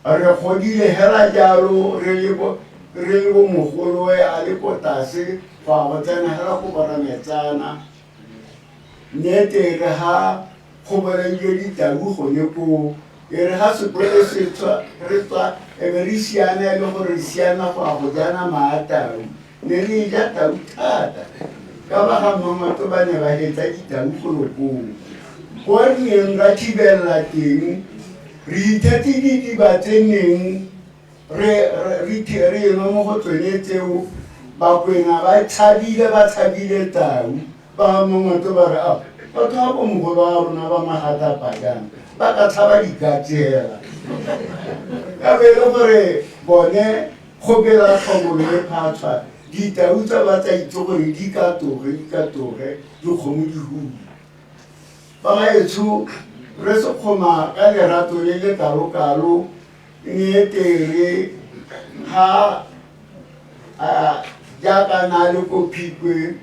re godile hela jalo re le bo mogolo a le ko tlase go a go tsena hela go borametsana nnete re ga kgoboledile ditau gone koo e re ga sekolo se tswa re tswa e be re siana e le gore re siana go a go jana maatau ne re ja tau thata ka ba ga mamato ba ne ba hetsa ditau golokong ko re neng ra thibelela teng re ithetse didibatse neng re enwa mo go tsone tseo bakwena ba tshabile tau ba ga mamato ba re batho ga bomogolo wa rona ba magatapajang ba ka tlhaba dikatsela ka be le gore bone kgopela tlhobolo e phatshwa ditau tsa ba tsa itse gore di katoge dikgomo di hula bagaetsho re Sekgoma ka lerato le le kalo-kalo nnete ga jaaka na le ko Pilikwe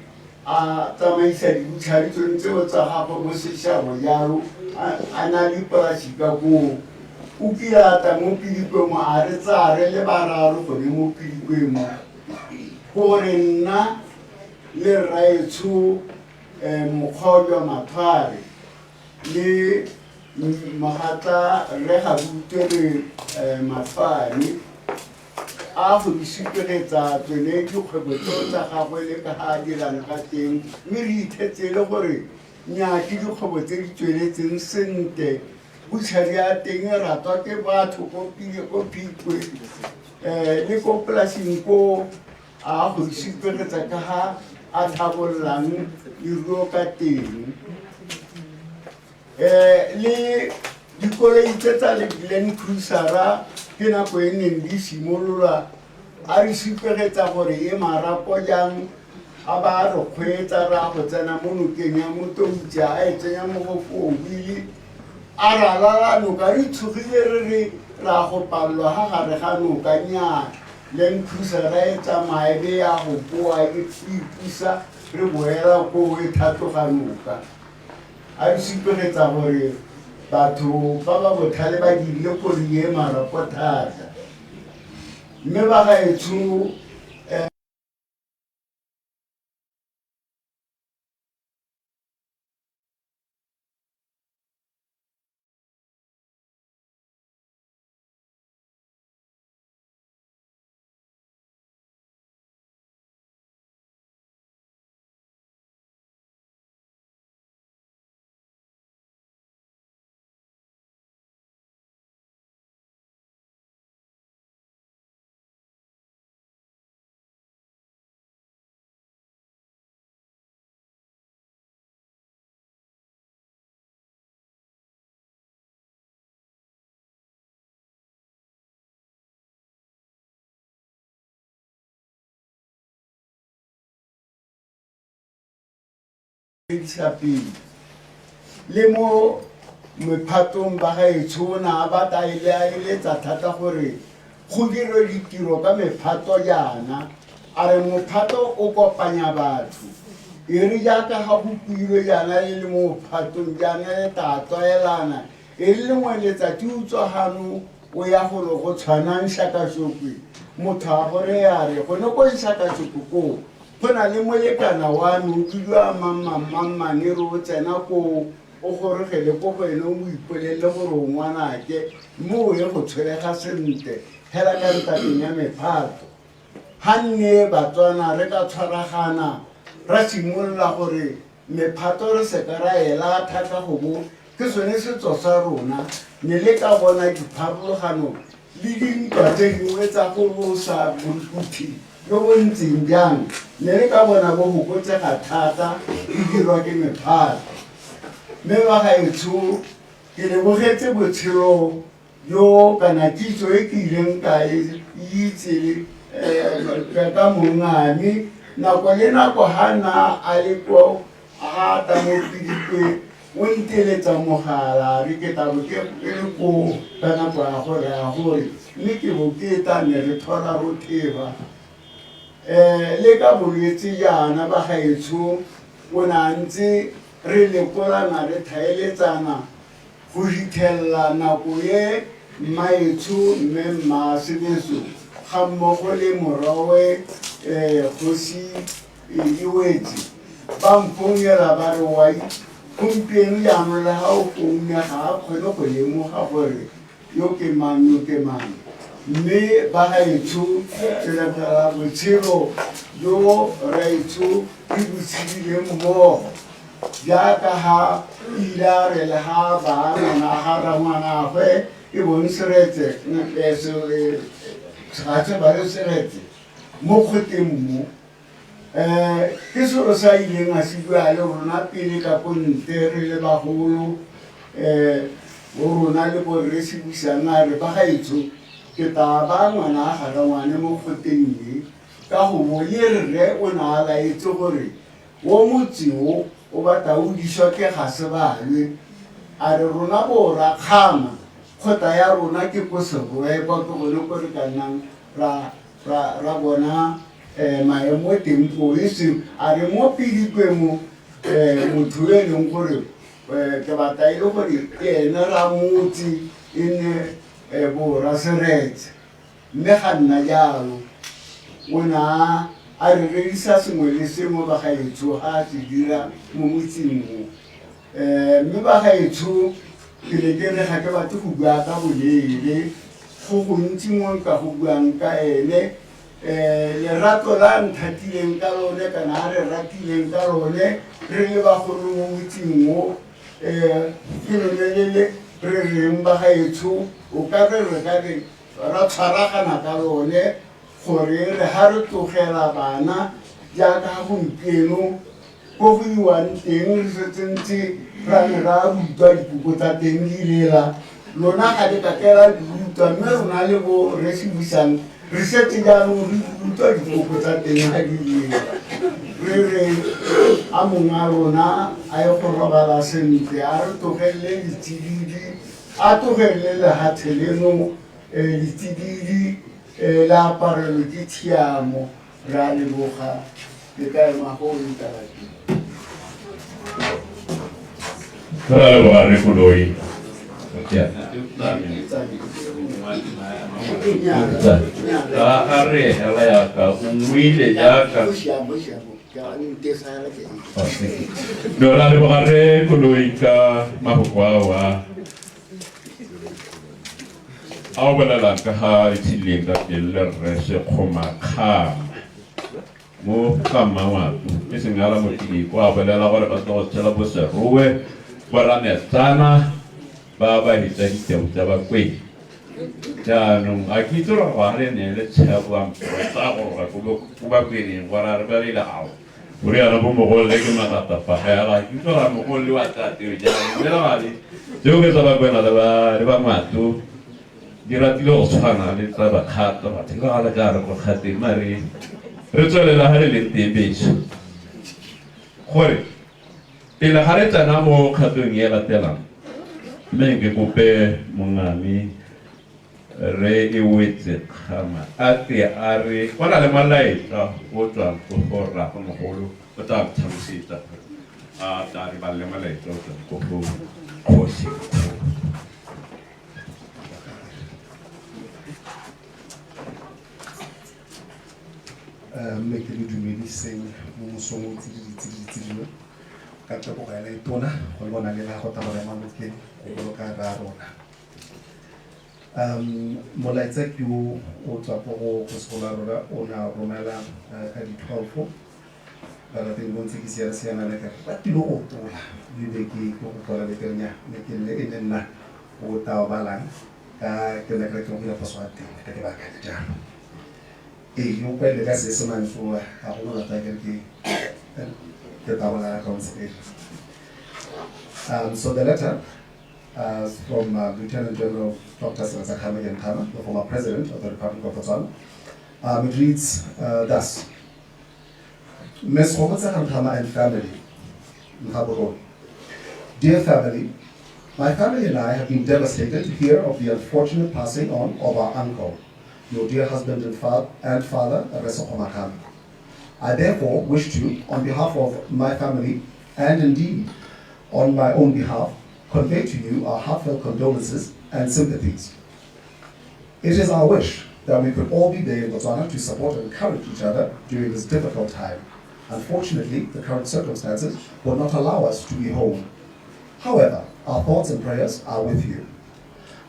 a tsamaisa dibutlhare tsone tseo tsa gagwe mo sešabo jalo a na le polasi ka koo o kilata mo Pilikwe mo a re tsare le bararo gone mo Pilikwe mo gore nna le rraetsho Mokgojwa Mathware le mogatla re Gabute re Mathware a go isupegetsa tsone dikgwebo tseo tsa gagwe le ka ga a dirang ka teng mme re ithetse le gore nnyaa ke dikgwebo tse di tsweletseng sentle butšhari ya teng e ratwa ke batho ko Pilikwe le ko polasing ko a go isupegetsa ka ga a tlhabollang diruo ka teng le dikoloi tse tsa Land Cruiser-a ke nako e neng di simolola a re supegetsa gore e marapo jang a ba re kgweetsa ra go tsena mo nokeng ya motoutse a e tsenya mo go foobile a ralala noka re tshogile re ra go palelwa ga gare ga noka nnyaa Land Cruiser-a e tsamaye be ya go boa e ipusa re boela koo e thatloga noka a re supegetsa gore batho ba ba botlhale ba dirile koloi e marapo thata mme bagaetsho sa pele le mo mephatong ba gaetsho na ba ta ile a eletsa thata gore go dirwe ditiro ka mephato jaana a re mophato o kopanya batho e re jaaka ga go builwe jaana le le mo phatong jaana le tla tlwaelana e le lengwe letsatsi utswa gano o ya gore go tshwanang Shakashokwe motho a gore ya re gone ko Shakashokwe ko go na le molekana wa me o dulwa mamang e re o tsena ko o gorogele ko go ene o mo ipolelele gore o ngwanake mme o ye go tshwerega sentle hela ka ntateng ya mephato ga nne Batswana re ka tshwaragana ra simolola gore mephato re se ka ra ela thata go bo ke sone setso sa rona ne le ka bona dipharologano le dintwa tse dingwe tsa go sa borukhuthi yo bo ntseng jang ne le ka bona bo fokotsega thata e dirwa ke mephato mme ba gaetsho ke lebogetse botshelo yo kana kitso e ke ileng ka itse ka mongame nako le nako ga na a le ko a ta mo Pilikwe o nteletsa mogala re ke tabo ke le ko ka nako ya gore mme ke bo ke ne re thola go theba le ka bolwetse jaana ba gaetsho o na ntse re lekolana re thaeletsana go fitlhelela nako ye mmaetsho mme Mmasebeso ga mmogo le morawe Kgosi Sekgoma ba mfounela ba re wai gompieno jaanong le ga o founa ga a kgone go lemoga gore yo ke mang mme ba gaetsho tshelegela botshelo jo raetsho ke botshedile mmogo jaaka ga ile a re le ga ba ngwana ga ra ngwanagwe e bonseretse ga ba le seretse mo kgoteng mo ke selo sa ileng a se bua le rona pele ka konte re le bagolo bo rona le bo re se buisang a re ba gaetsho ke taba ngwana a ga ngwane mo kgoteng e ka go bo le re o na a laetse gore wo motseo o batla o diswa ke ga se balwe a re rona bora Khama kgota ya rona ke ko Serowe kwa ke gone ko re ka nnang ra bona maemo teng po e se a re mo Pilikwe mo motho e leng gore ke batla e le gore ke ene ra motse e ne bora seretse mme ga nna jalo o na a re redisa sengwe le sengwe ba gaetsho ga a se dira mo motseng mo mme ba gaetsho ke le ke re ga ke batle go bua ka boleele go gontsi mo nka go buang ka ene lerato la nthatileng ka lone kana a re ratileng ka lone re le bagolo mo motseng mo ke lone re reng ba gaetsho o ka re ra tshwaragana ka lone gore re ga re tlogela bana jaaka gompieno ko go iwang teng re setsentse ra ne ra rutwa dipuko tsa teng di lela lona ga le kakela di rutwa mme rona le bo re se buisang re setse jaanong re rutwa dipuko tsa teng ga di lela re re a mongwe a rona a ye go robala sentle a re tlogelele ditsididi a tlogelele legathe leno ditsididi le aparelwe ke tshiamo re a leboga le ka ema go ntalapi Ra leboga re koloi a re hela yaka o ngwile yaka no ra leboga re koloi ka mafoko ao bolelang ka ga itshileng ka pele le rre Sekgoma Khama mo Khama ngwato ke sengala mo Pilikwe a bolela gore ba tlo go tshela bo Serowe boranetsana ba ba hitsa diteu tsa bakwedi jaanong a ke itse gore go a re ne le tshegoang tsa gore ko bakweneng gore a re ba leile ao o riana bo mogolo le ke magatapagela ke itse gore mogolo le wa tateo jaanong mme legale tseo ke tsa bakwena le ba ngwato di ratile go tshwana le tsa bakgata batho ke gala ka re go kgateng mare re tswelela ga re leng teng beso gore pele ga re tsena mo kgatong e latelang mme ke kope mongami re e wetse Khama a re go na le malaetsa o tswang go gorra go mogolo o tla tlhalosetsa a tla re ba le malaetsa o tswang go Kgosi. mme ke le dumediseng mo mosong o tsididi ka tebo ga le tona go bona le la go tabela malokeng go boloka ra rona molaetsa ke o tswa go sekola rona o na romela ka di 12 ba la teng bontse ke siana le ka ba tilo o tola le be ke go tola le kenya le ke le ene nna o ta balang ka ke le ka go ya paswa teng ka ke ba ka jana yo kwele ka se semane fo ga go la ta ke so the letter from Lieutenant General Dr. Sekgoma Khama, the former President of the Republic of Botswana, it reads thus: Ms. Sekgoma Tshekedi Khama and family, dear family, my family and I have been devastated to hear of the unfortunate passing on of our uncle, your dear husband and father, Sekgoma Khama. I therefore wish to, on behalf of my family, and indeed on my own behalf, convey to you our heartfelt condolences and sympathies. It is our wish that we could all be there in Botswana to support and encourage each other during this difficult time. Unfortunately, the current circumstances will not allow us to be home. However, our thoughts and prayers are with you.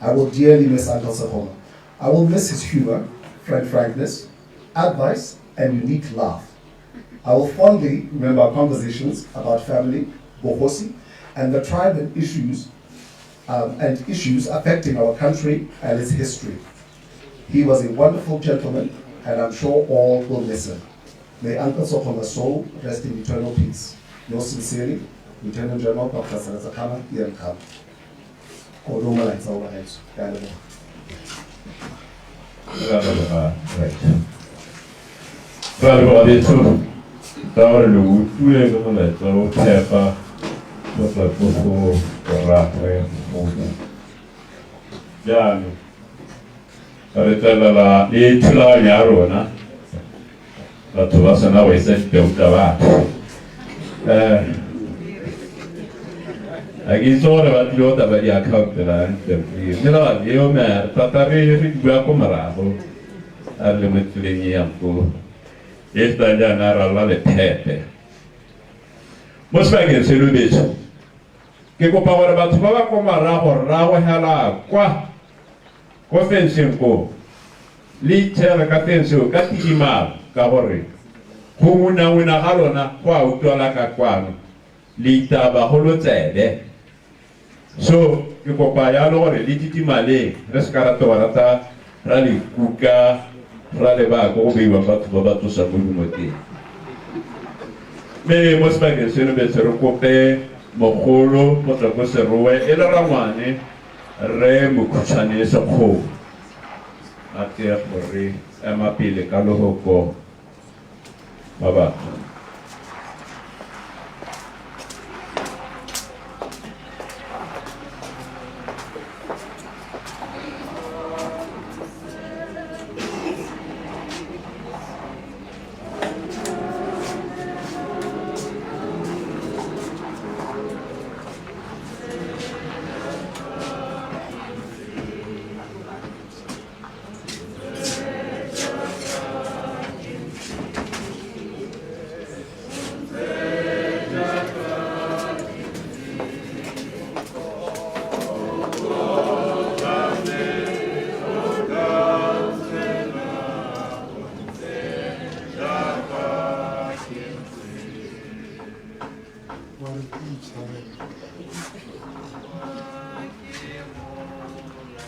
I will dearly miss Uncle Sekgoma. I will miss his humor, frankness, advice, and unique laugh. I will fondly remember our conversations about family, Kgosi, and the tribe and issues affecting our country and its history. He was a wonderful gentleman, and I'm sure all will miss him. May Uncle Sekgoma's soul rest in eternal peace. Yours sincerely, Lieutenant General Dr. Sekgoma Khama. Tawar lu tuye ko na tawo tepa ko ta ko rafe mo ya ni are tala la e tula nyaro na la to va sana we se pe utaba agi sore va tilo ta ba ya ka la ni la yo me ta ta ri gua ko marabo alle mettere niampo esta ya nara la le pepe mosbage se lo beso ke ko pawara batho ba ba ko marago hala kwa ko fenseng ko le tsela ka fenseng ka tima ka gore go mona ga lona kwa utwala ka kwano le taba go lo tsebe so ke ko pa ya lo gore le titimale re se ka rata warata ra le kuka ra le ba go be ba batho ba batho sa mo dumoteng me mo spaghe se no be se ro kope mogolo mo tla go Serowe e le rangwane re mo khutshane Sekgoma a ke gore ema pele ka lohoko baba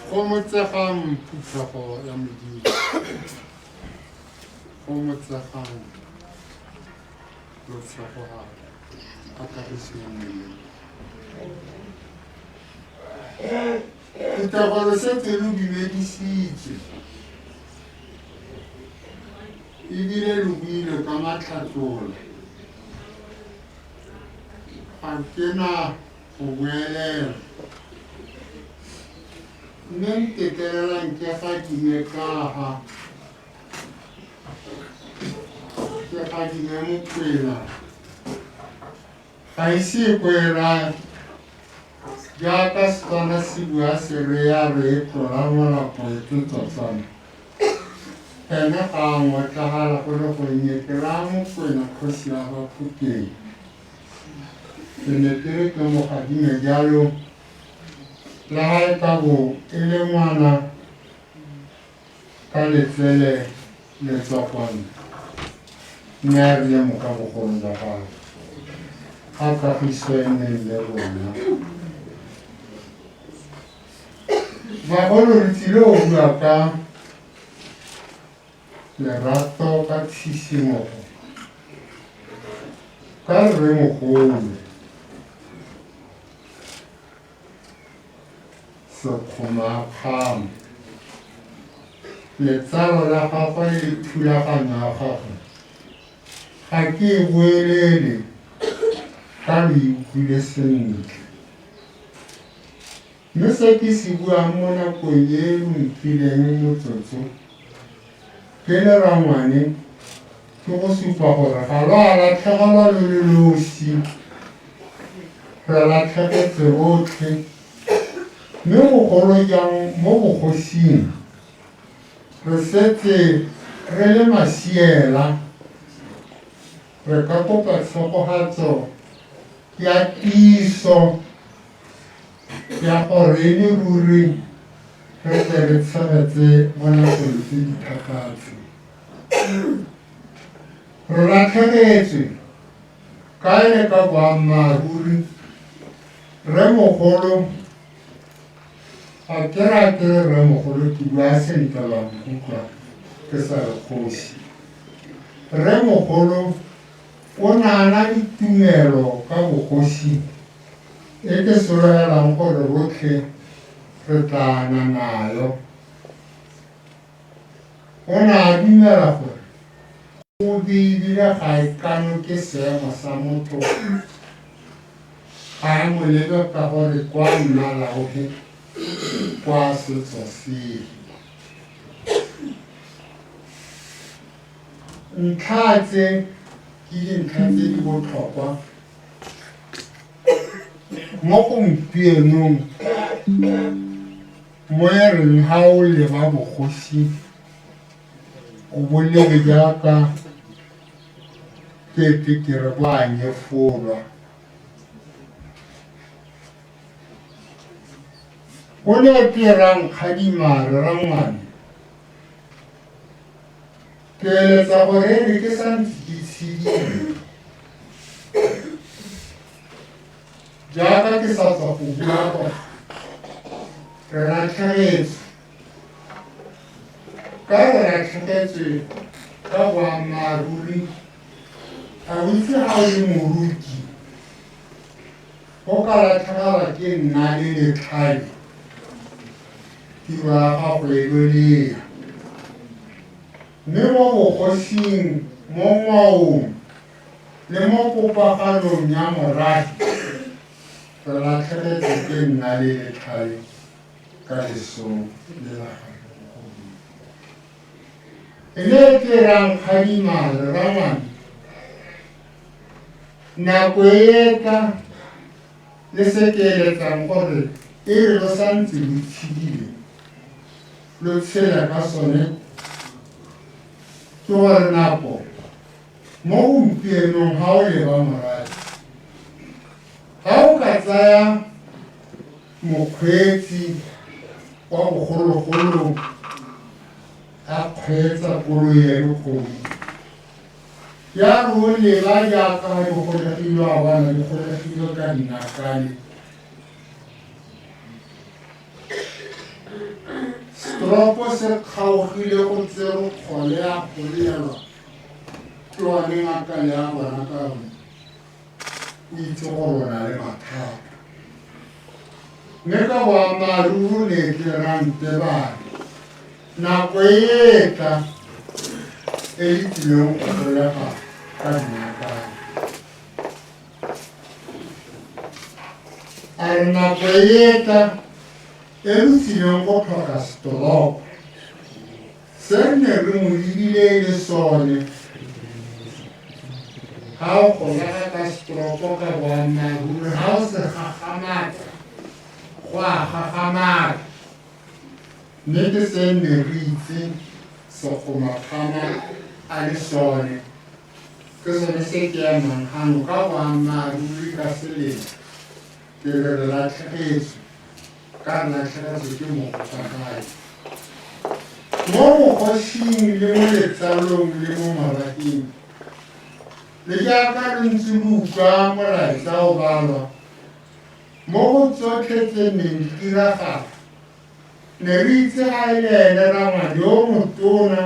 Kgomo tsegang phuthego ya modimo. Kgomo tsegang lotshego a kagiseng mmele. Phuthego le setse lo dumedisitse. Ebile lo buile ka matlhatlola. ga ke na go boelela mme ntetelelang ke ga ke ne ka ga ke ne Mokwena ga ise kwela jaaka Setswana se bua se re ya re tlola molako e tlotsana ene ga ngotlagala go le gonnye ke raya Mokwena kgosi ya Bafokeng ke ne ke re ke mogadime jalo le ga e ka bo e le ngwana ka letsele le tswakwane mme a rile mo ka bogolo jwa gagwe ga kagiso e neng le rona bagolo re tsile go bua ka lerato ka tshishimogo ka rremogolo Sekgoma Khama letsalo la gagwe le thulaganyo ya gagwe ga ke e boelele ka lo ikutlwile sentle mme se ke se buang mo nakong e lo nkileng motsotso ke le rangwane ke go supa gore ga lo a latlhegelwa lo le losi re latlhegetse rotlhe mme bogolo jang mo bogosing re setse re le masiela re ka kopa tshegogatso ya tiiso ya gore e le ruri re tle re tshegetse mo nakong tse dithakatse re latlhegetswe ka e le ka boammaaruri rremogolo a ke ra ke rremogolo ke bua sentle la nkutlwa ke sa re kgosi rremogolo o nana ditumelo ka bogosi e ke sologelang gore rotlhe re tlana nayo o ne a dumela gore o beile ga e kano ke seemo sa motho ga e mo lebe ka gore kwa mmalaoge kwa setso sele ntlha tse ke dintlha tse di botlhokwa mo gompienong mo e reng ga o leba bogosi o bolele jaaka kete ke re bo a nyefolwa o ne ke rang kgadimare rangwane ke eletsa gore re ke santse ke tshedile jaaka ke sa tswa go bua gore re latlhegetswe ka re latlhegetswe ka boammaaruri a o itse ga o le moruti go ka latlhegela ke nna le letlhale tiro ya gago e lolea mme mo bogosing mo ngwaong le mo popaganong ya morafe re latlhegetse ke nna le letlhale ka lesong le la gage le ke rang kgadimale rangwane nako e etla le se ke eletsang gore e re lo santse lo tshedile lo tshela ka sone ke gore nako mo gompienong ga o leba morafe ga o ka tsaya mokgweetsi wa bogologolo a kgweetsa koloi ya dikgomo ya re o leba jaaka di golegilwe a bona di golegilwe ka dinakane stropo se kgaogile go tsere kgole ya goleelwa ke one ngaka le ya bona ka one o itse gore o na le mathata mme ka boammaaruri ne ke rante bana nako e etla e le tlileng go golega ka dinakane a re nako e tla e re tsileng go tlhoka setoropo se ne re mo lebile le sone ga o golega ka setoropo ka boammaaruri ga o se gagamata go a gagamata nnete se ne re itse Sekgoma Khama a le sone ke sone se ke ya managano ka boammaaruri ka selemo ke re latlhegetswe ka re latlhegetswe ke mogopagae mo bogosing le mo letsalong le mo mabakeng le jaaka re ntse re utlwa molaetsa o balwa mo go tsotlhe tse neng di diragala ne re itse ga e le ene rangwane yo motona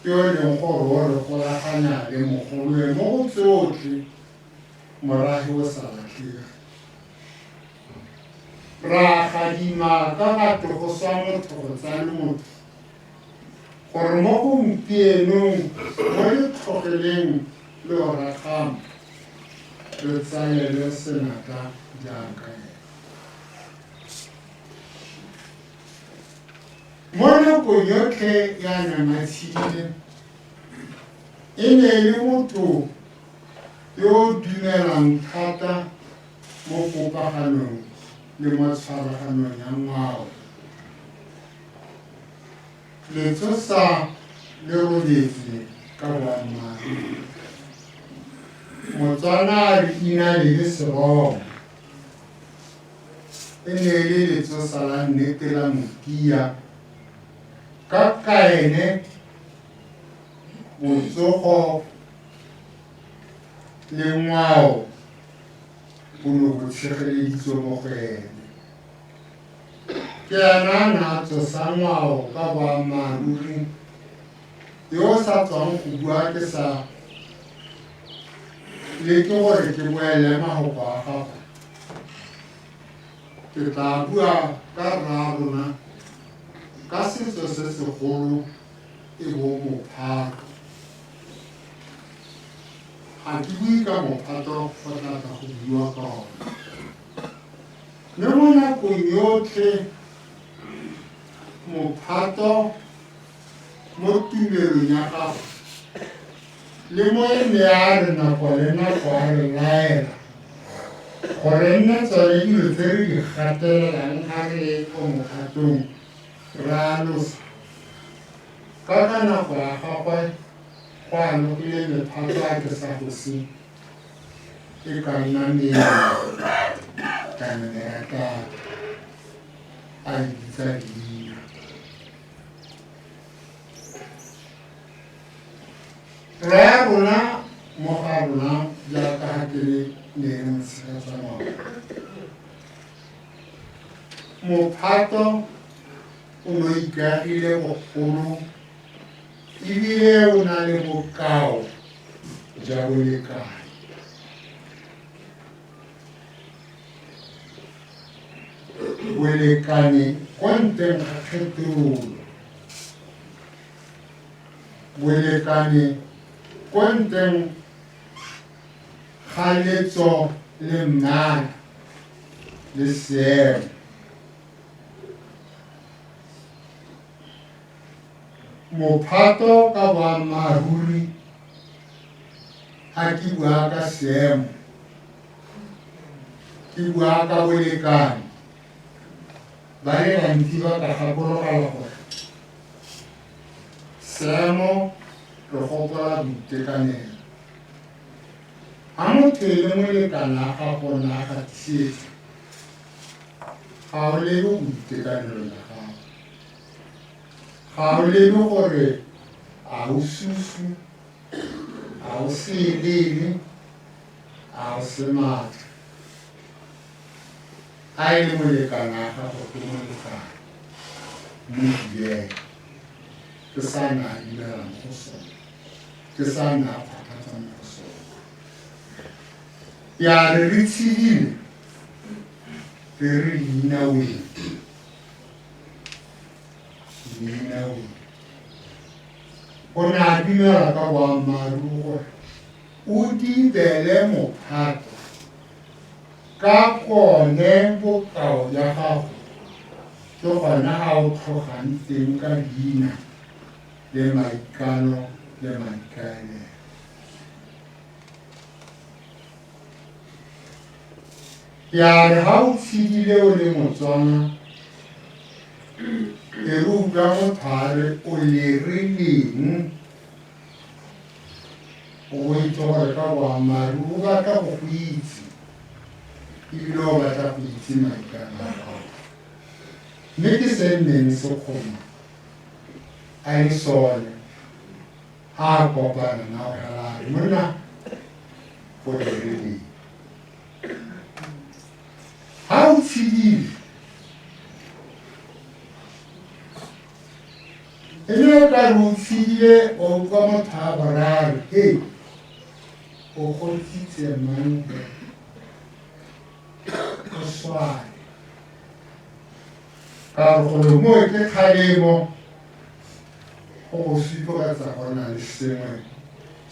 yo e leng gore o re golaganya le mogoloe mo go tsotlhe morago o sa latlhege ra gadima ka batho go swa motho go tsaya le motho gore mo gompienong mo letlogeleng le o rakgama re tsalele senatla jaaka ena mo nakong yotlhe ya namatshile e ne e le motho yo o dumelang thata mo kopaganong le mo tshwaraganong ya ngwao letsosa le robetse ka boammaaruri Motswana re ina le Serowe e ne e le letsosa la nnete la Mokia ka kaene botsogo le ngwao bo ne bo tshegeleditswe mo go ene ke ena na tsosa ngwao ka boammaaruri yo o sa tswang go bua ke sa le ke gore ke boele magoko a gago ke tla bua ka rra rona ka setso se segolo e bo mophato ga ke bue ka mophato go tla tla go bua ka ona le mo nakong yotlhe mophato mo tumelong ya gago le mo e ne a re nako le nako a re laela gore nne tsone dilo tse re di gatelelang ga re le ko mophatong re alosa ka nako ya gagwe go a lokile mephato a ke sa gose e ka nna mmele kana merata a ditsa dino re ya rona mo ga rona jaaka ga ke le ne re motshegetsa ngwaga mophato o no ikaegile bogolo ebile o na le bokao ja bolekane bolekane kwa nteng ga kgethololo bolekane kwa nteng ga letso le mmala le seemo mophato ka boammaaruri ga ke bua ka seemo ke bua ka bolekane ba le bantsi ba ka gakologelwa gore seemo re gopola boitekanelo ga motho e le molekane a gago na a gatisetsa ga o lebe boitekanelo ya gago ga o lebe gore a o susu a o selele a o se maatla a e le molekane a gago ke molekane mo diele ke sa na imelang go sone ke sa na phatatsang go sone ya re tshedile re re leina weng o ne a dumela ka boammaaruri gore o dibele mophato ka gone bokao ya gago ke gona ga o tlhogang teng ka leina le maikano le maikaelelo. Ya re ga o tshedile o le Motswana e re utlwa motho a re o le rileng o itse gore ka boammaaruri o batla go go itse ebile o batla go itse maikano a gago. Mme ke se nneng Sekgoma a le sone a kopana na o gala re monna o le rileng. Ha o tshedile e le o ka re o tshedile o utlwa motho a borare hei o godisitse manke o swane ka re gore mo ke kgalemo go go supogatsa gona le sengwe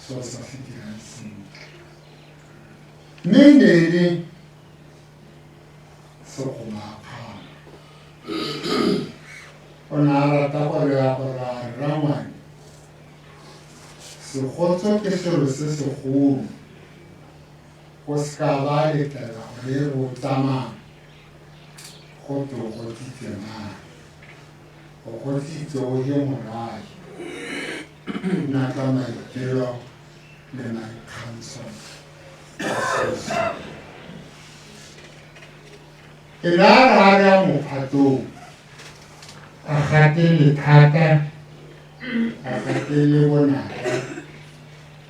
seo sa se dirang sentle. Mme ne le Sekgoma Khama o ne a rata gore ya gore a rangwane segotso ke selo se segolo go ska ba letlela gore e re o tsamaya go te o goditse mang o goditse o je morae nna ka maitelo le maikgantsho a seo. E la ra re mophatong a gate lethata a gate le bonata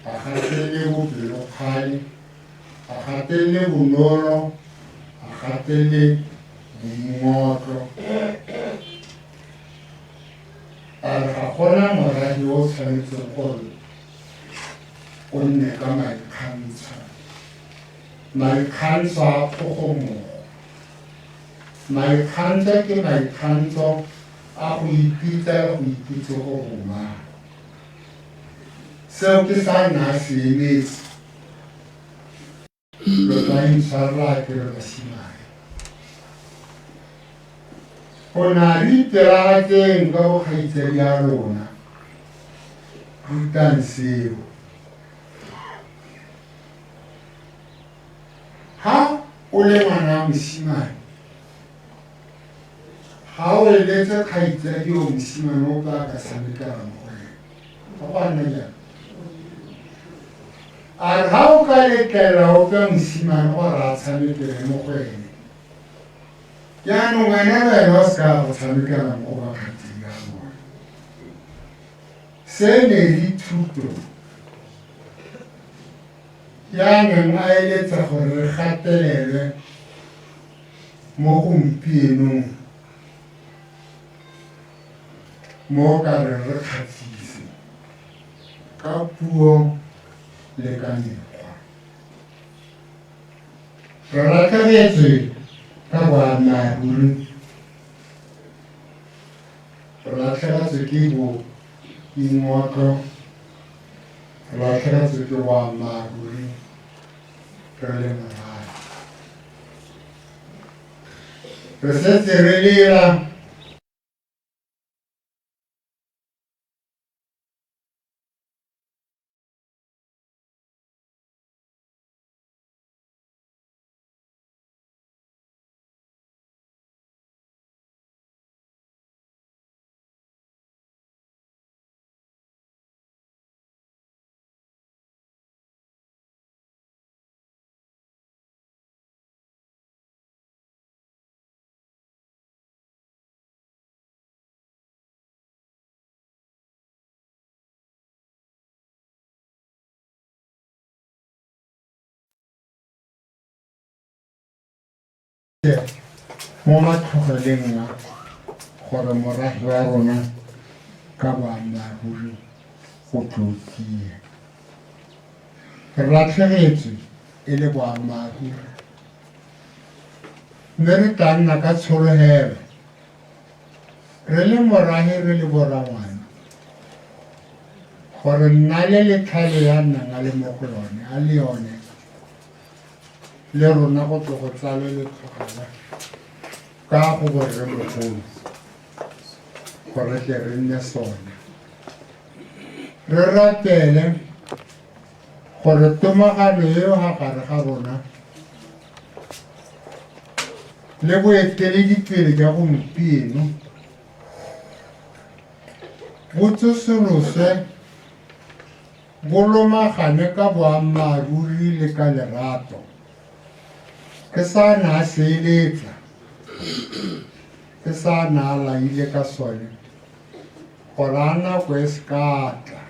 a gate le bopelokgale a gate le bonolo a gate le boingotlo a re ga gona moradi o tshwanetseng gore o nne ka maikgantsho a tlhogomogo. Maikgantsho ke maikgantsho a go ipitsa go ipitse go goma seo ke sa nna se emetse lo tla intshwarela ke re basimane go na le itiragatseng ka bokgaitsedi ya lona rutang seo. Ha o le ngwana mosimane ga o eletse kgaitsedi o mosimane o ka ka tshamekela mo go ena ga go a nna jalo. A re ga o ka letlela o ka mosimane gore a tshamekele mo go ene jaanong wena le wena o se ka go tshamekela mo go bakgatsedi ya bona. Se ne le thuto ya neng a eletsa gore re gatelelwe mo gompienong mo ka re re kgatlhise ka puo le ka mekgwa. Re latlhegetswe ka boammaaruri, re latlhegetswe ke boingotlo, re latlhegetswe ke boammaaruri re le morae. Re setse re dira mo matlhogeleng a gore morahi wa rona ka boammaaruri go tlotlie. Re latlhegetswe e le boammaaruri mme re tla nna ka tshologelo re le morahi re le borangwana gore nna le letlhale ya nnang a le mo go yone a le yone le rona go tlo go tsale le tlogela ka go borre mogolo gore tle re nne sone re ratele gore tomagano eo ga gare ga rona le boeteledipele jwa gompieno bo tsosoloswe bo lomagane ka boammaaruri le ka lerato ke sa na a seeletsa ke sa na a laile ka sone gore a nako e se ka tla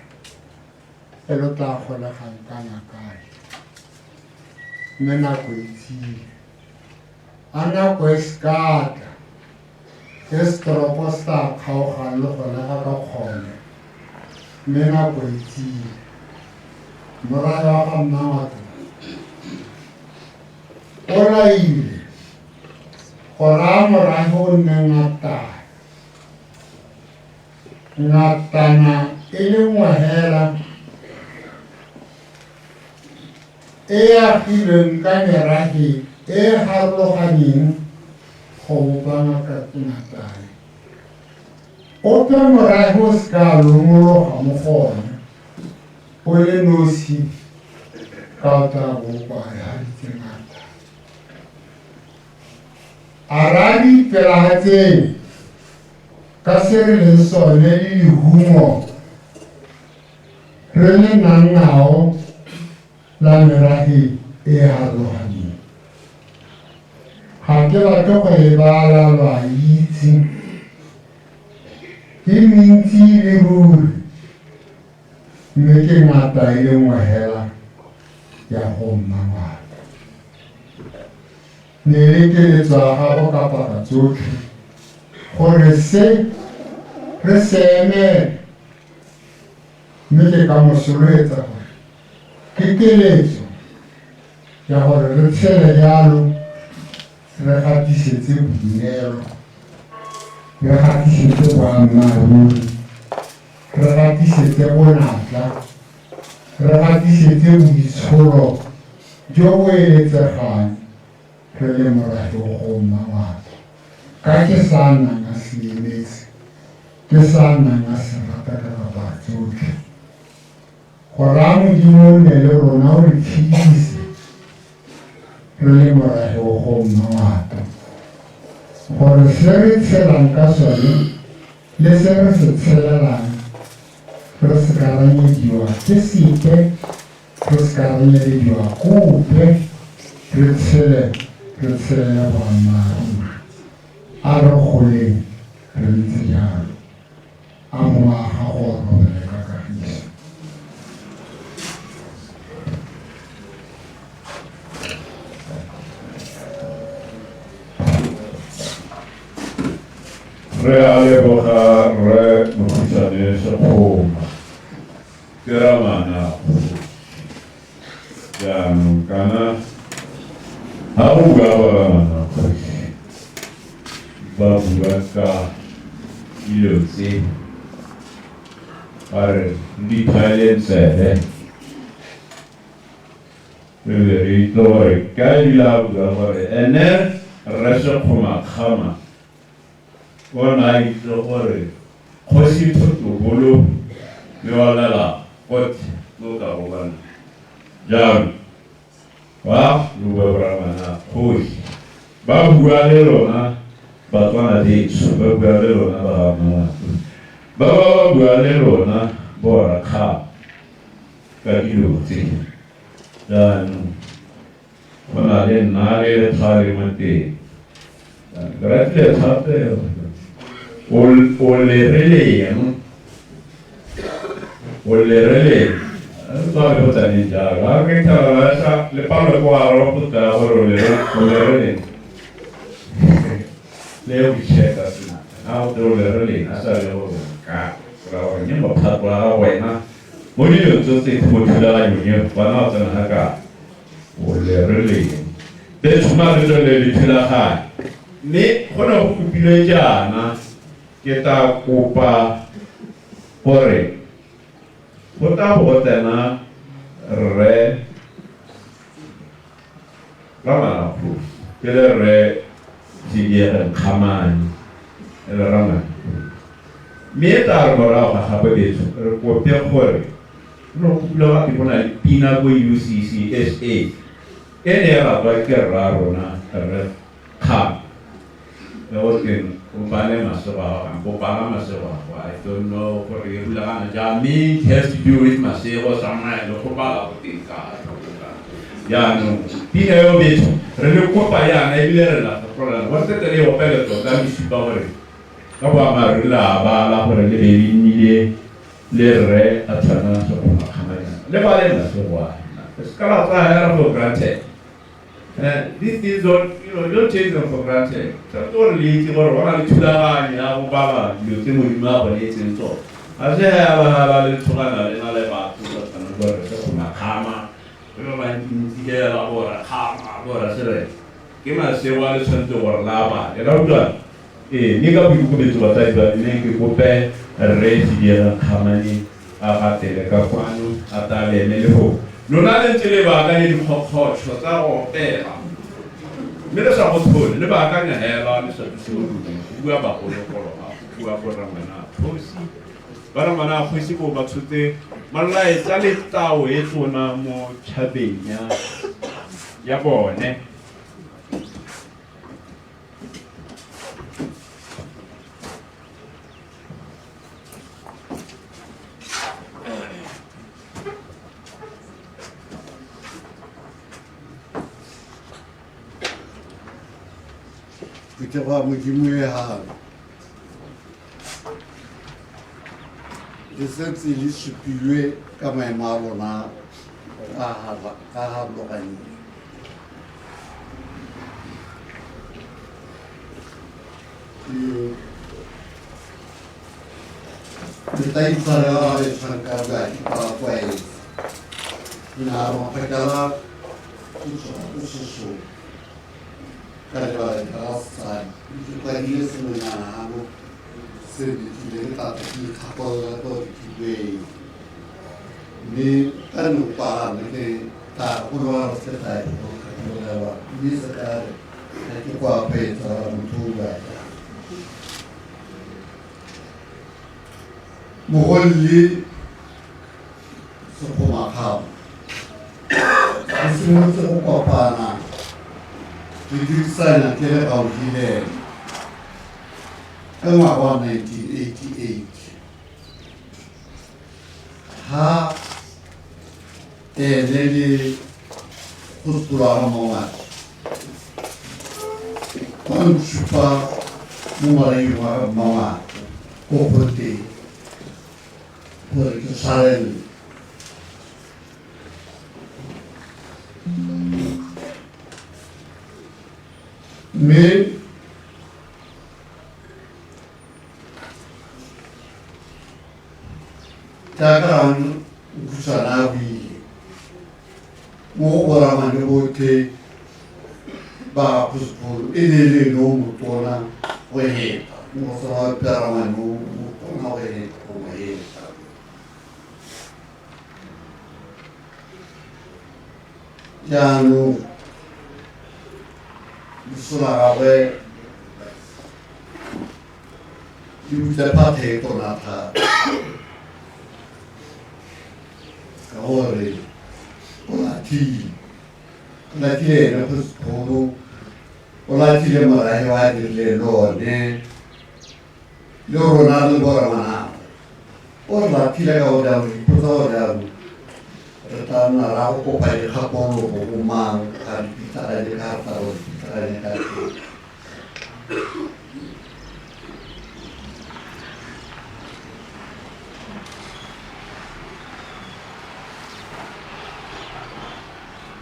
e lo tla golegang kana kae mme nako e tsile a nako e se ka tla e setoropo se tla kgaogang le golega ka kgone mme nako e tsile morago wa ga mmangwato o laile gore a morago o nne ngatana e le nngwe hela e agilweng ka merafe e harologaneng go bopa ngatane o tswe morago o se ka lomologa mo gone o le nosi ka o tla bopa ya ditsengata a ra dipelaga ka se re leng sone le lehumo re le nangao la merafe e harologaneng ga ke batle go e bala lwa itse ke mentsi le ruri mme ke ngata e le nngwe hela ya go mmangwata ne le keletso ya gago ka paka tsotlhe gore se re se emele mme ke ka mosolotsa gore ke keletso ya gore re tshele jalo re gatisetse boineelo re gatisetse boammaaruri re gatisetse bonatla re gatisetse boitsholo jo bo eletsegang re le morago go mmangwata ka ke sa nang a se emetse ke sa nang a se rata ka ba tsotlhe gore a modimo o nne le rona o re phedise re le morago go mmangwata gore se re tshelang ka sone le se re se tshelelang re se ka ranyediwa ke sepe re se ka ranyediwa kope re tshele boammaaruri a re goleng re ntse jalo a moaga go robele ka kagiso re a leboga re mokhutsane Sekgoma ke ramana jaanong kana ga go bua ba bangwana ba bua ka dilo tse ba re di thaeletsele re be re itse gore ka dila bua gore ene re Sekgoma Khama o na itse gore kgosi thotobolo le wa lela kote lo ka go bana jalo wa lo ba mana kgosi ba bua le lona batswana ditso ba bua le lona ba mama ba bua le lona bora kha ka dilo tse jaanong go na le nna le tlhare mate grazie tante o le releng ba be botsa ne jaaka ke tla sa le palo kwa ro puta gore le releng le o cheka sina a o le releng a sa le o ka ra o nye mo phatwa ga wena mo di yo tse mo tla yo nye ba na tsana ka o le releng te tsuma le tla ga ne gona go kopile jana ke ta kopa gore go ta go tsena re Rama Fu, Killer Zigia Khama Rama. Meta Morava Habit, Report no kula ki bona pina go UCCSA era ba ke raro na re kha no ke umbane masaba ko bala masaba I don't know for the rula na jami has to do with masaba sama no ko bala ko tinka ya no pina yo beto re ko pa ya na ibile la problema what te le opere to da mi si bawre ka ba ma rula ba la for le ni le re atana Sekgoma Khama le ba le na so scala era for granted. These things don't, don't take them for granted. So don't leave it or one to die, Baba, you can move up and eat and so. I say, I have a little one and I live out to Sekgoma Khama. Remember, I'm here about a Khama, what I said. Give us a while to or lava. You know, good. Nigga, we could do a type of name, we pay a race here, Hamani, Abate, Capuano, Atale, Meleho. Non ha delle vagane di hot, sta o bella. Me lo sa hot, le vagane hela, mi sa su. Ua ba ko lo ua ko ramana. Fosi. Bara mana fosi ko ba tsute. Mala e tsale tao e tsona mo chabenya. Ya bone. Ke ba modimo e ha le setse le supilwe ka maemo a rona ka ha lokane le tla itsara le tsanka ba ka kwai na ro pekala uso Kalau terasa, itu lagi sebenarnya aku sedikit tak kapal atau tiba. Ini kan upah ini tak urus kita itu kalau ini sekarang itu apa itu untuk apa? Mohonli Sekgoma Khama. Semua Sekgoma Khama. Di sana kira kau gile, kemarin 1988, ha, lele kultura ramongan, kan suka mulai ramongan, koperti, perkesalan. Mais takan kusanawi mo orang mana bote ba kuspul ini no mutona wehe mo soal peraman mo mutona wehe janu Sulawesi itu dapat hekonata kahore olati le no kono olati le marahi wa le lo ne lo ronaldo boramana olati le ga oda oda Retana rau ko pai khapon lo ko mang kan kita de karta ro kita de karta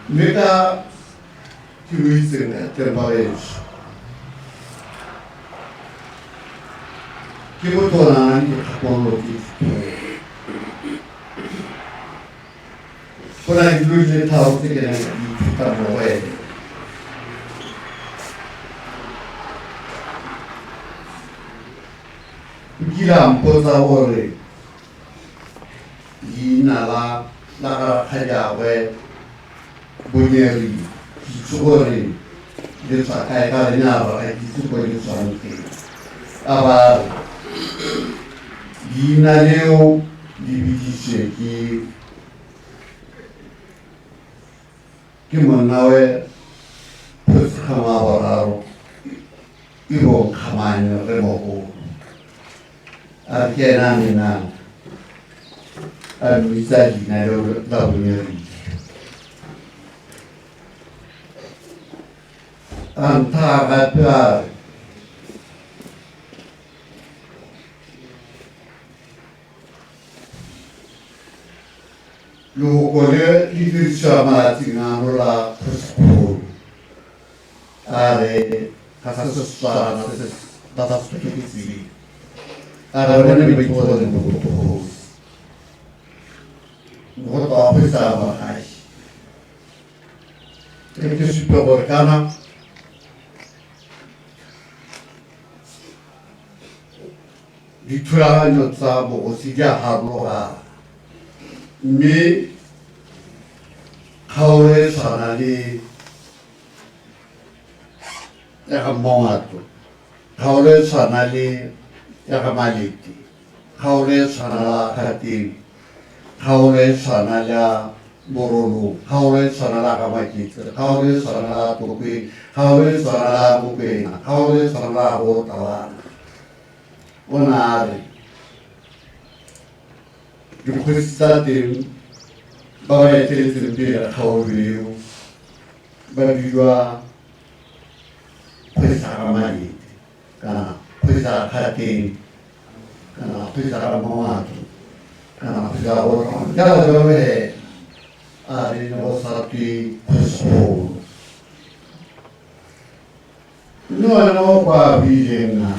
meta kiruisen terbares kibotonan khapon lo ki Pernah dulu saya tahu sih kena kita boleh. Gila ampun sahore. Gina la kerja we bunyeri gore le tsa kae ka lenyalo ga ke itse go le tswang teng a ba leina leo le biditswe ke monnawe Kgosi Khama boraro e bo Khamane re mogolo a ke ena mina a bitsa leina leo la bonyere Antara Lukole lidirisa malating la Kgosikgolo a re ka Setswana se se tlhoketseng a re bone ba itse le mo go tla go sa ba hai ke super borkana dithulaganyo tsa bogosi di a harologana mme kgaolo e tshwana le ya ga Mmawato, kgaolo e tshwana le ya ga Malete, kgaolo e tshwana la Kgateng, kgaolo e tshwana le ya Borolong, kgaolo e tshwana la ga Maketse, kgaolo e tshwana la Tokweng, kgaolo e tshwana la Mokwena, kgaolo e tshwana la go Tabana. O ne a re dikgosi tsa teng ba ba eteletseng pele kgaolo eo ba bidiwa Kgosi ga Malete kana Kgosi ga Kgateng kana Kgosi ga Mmawato kana Kgosi ga Borolong jalo jalo he a re ne go sa twe Kgosikgolo le wena o kwa bileng na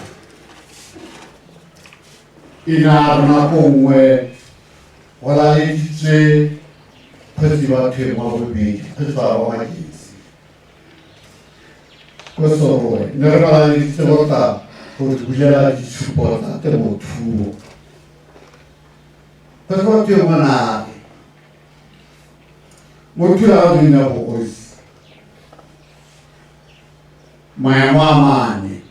ina nako nngwe go laeditswe kgosi batho mo bobedi kgosi ba Maketse ko Serowe ne re ba laeditse go tla go bulela ditshupo tsa temothuo kgosi batho yo monate mo thulaganyong ya bogosi maemo a mane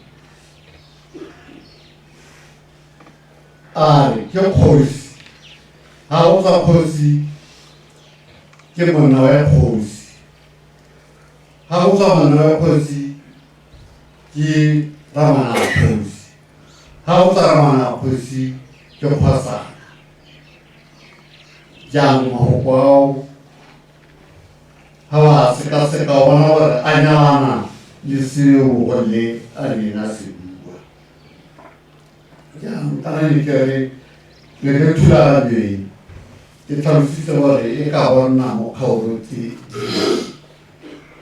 a re ke kgosi ga o tsa kgosi ke monna wa kgosi ga o tsa monna wa kgosi ke ramana kgosi ga o tsa ramana kgosi ke kgwasana jaanong magoko ao ga ba sekaseka o bona gore a nyalana le seo golle a lena se bua jaanong kana ne ke re le ke thulaganyeng ke tlhalositse gore e ka bonna mo kgaolo ke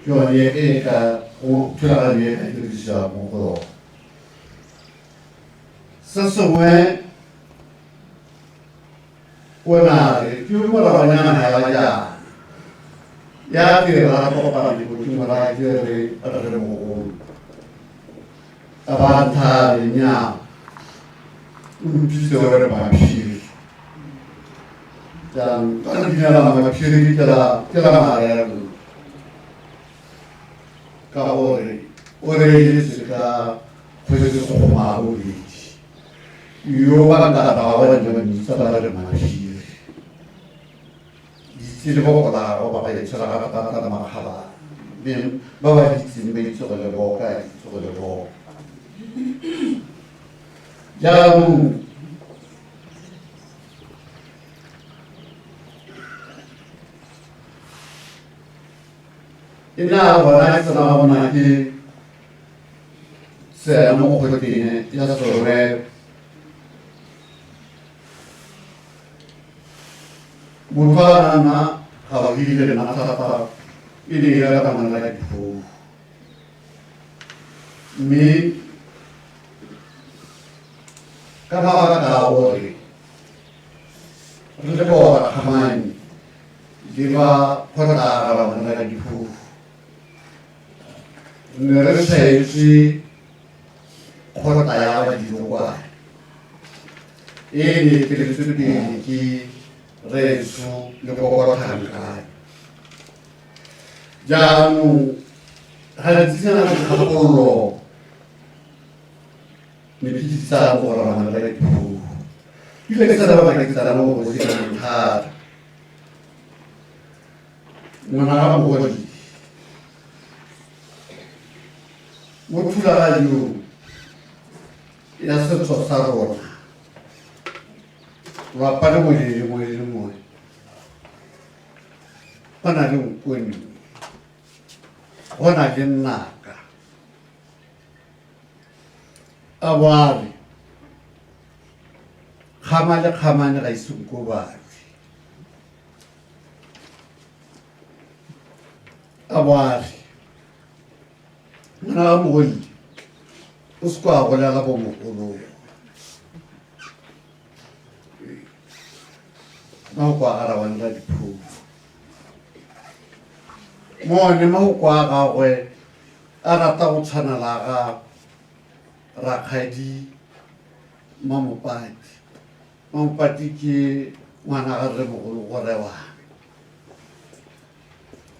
yone e ka thulaganyo e ka dirisa mo go yone se sengwe o na re ke moraganyana ya jaana ya tira go kopana le godimo la ke re a re mogolo a ba thare nya o mpitse gore ba phiri dan tan dinala ma phiri ke la marelo ka ore le se ka Kgosi Sekgoma o le yo ba ka ba wa le sa ba re ma phiri le go la go ba ile tsara ka ta ma khala ben ba ba ditsi me tso le go ka tso le go ya ina bona tsana bona ke se mo go tine ya Serowe Mufana ga ile na thata ile ya ka mana la difu mme ka ba ka ore re go ra khamani di ba khota ba mana la difu ne re sai khota ya ba di kwa ni ke le tsudi ki reso le go go thanka jaanong Halatsina khabollo me pitsa go ra mana le pu ile ke tsara ba ke tsara mo go sina thata mona ga mo go mo thula ga yo ya setso sa rona wa pa mo le pana le nkweni ona le naka abari Khama le Khama ne ga isunko ba abari na mogoli o se kwa go lela bo mogolo ma kwa ara wa nna diphu mone ma kwa ga gwe a rata go tshwana la ga rakgadi mamopati ke ngwana ga re mogolo gore wa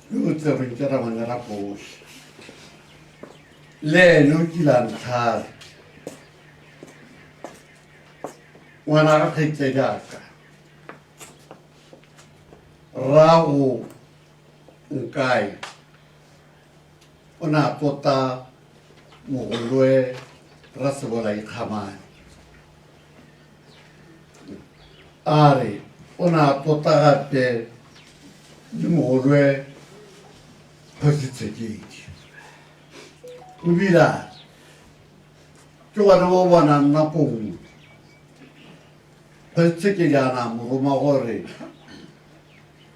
yo tsereng ke ra ngwana ra bohle le ene o kila ntlhare ngwana ga kgaitse jaaka rago nkae o na tota mogolwe ra sebola ikgamane a re o na tota gape le mogolwe Kgosi Sekgedi o bila ke gona go bona nakong Kgosi Sekgedi a na moroma gore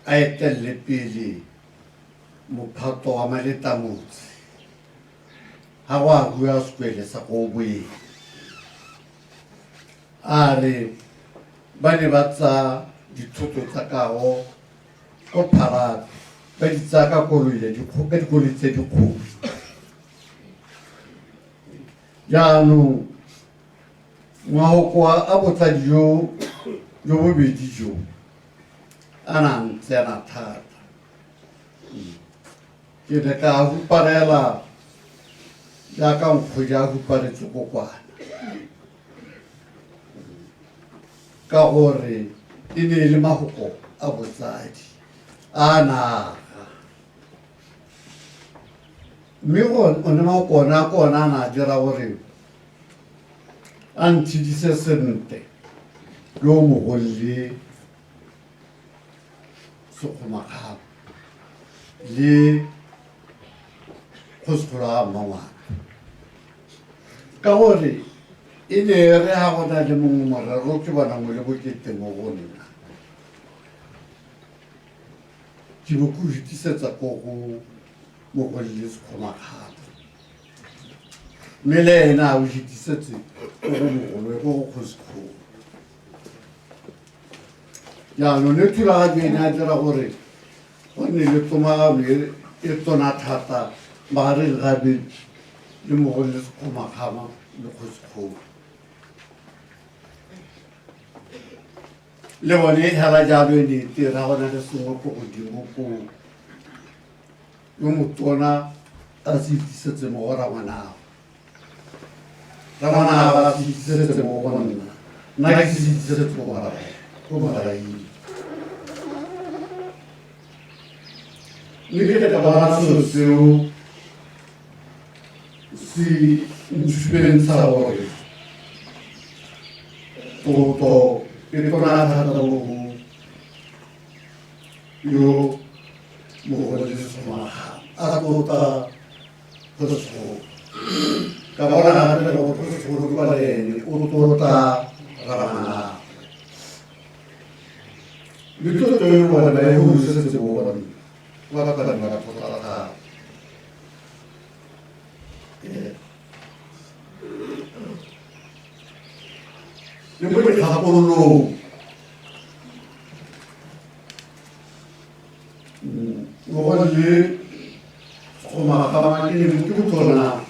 a etelle pele mophato wa maleta motse ha go a bua sekwele sa go boe a re ba ne ba tsa dithoto tsa kago go phara ba di tsa ka koloi ya dikoloi tse dikgolo jaanong ngwagokoa a botsadi jo bobedi jo a nang tsena thata ke ne ka huparela jaaka nkgodi a huparetse ko kwana ka gore e ne le magoko a botsadi a naga mme one magoko one a kona a na dira gore a ntshedise sentle yo mogolole Sekgoma Khama le Kgosikgolo ga mmangwana ka gore e ne re ga gona le mongwe morero ke bona mo le bokete mo go nna ke bo ko fetisetsa ko go mogolole Sekgoma Khama mme le ena a o fetisetse ko go mogolwe ko go Kgosikgolo jaanong le thulaganyo ene a dira gore go nne le tomagano e tona thata magareng gabe le mogolole Sekgoma Khama le Kgosikgolo le bone hela jalo e ne e tira gona le sengwe ko godimo ko yo motona a se itisetse mo go rangwanao rangwanao a se itisetse mo go nna nna ke se itisetse ko magaeng mme ke ka bona selo seo se ntshupentsha gore toto e tona thata mo yo mogolole Sekgoma Khama a tota Kgosikgolo ka bona gape le go Kgosikgolo ke ba le ene o tota Ramanao mme toto e bone ba e go setse mo bona wa ba ba ba tota ga le mo dikgakololong mogolole Sekgoma Khama ke ne ke botona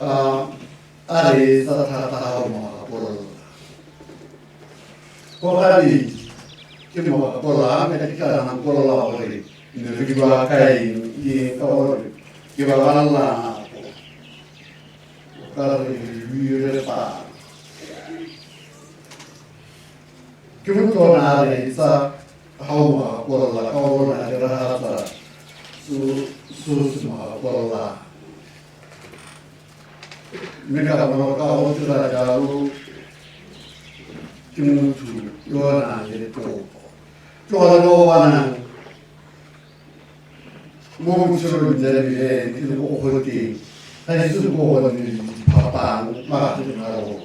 a re sa thata ga mo gakolola go gabedi ke mo gakolola a me ka dikana nkolola gore ne re bua kae ka gore ke ba balla ka re le pa ke mo tsona re sa hawa ko la ka ona re ra ta su ma ko la me ka ba ka o tra ja lu ke mo tu yo na le to no wa na mo so ro de le ni ko ko ti ai su ko ni pa pa ma ti na ro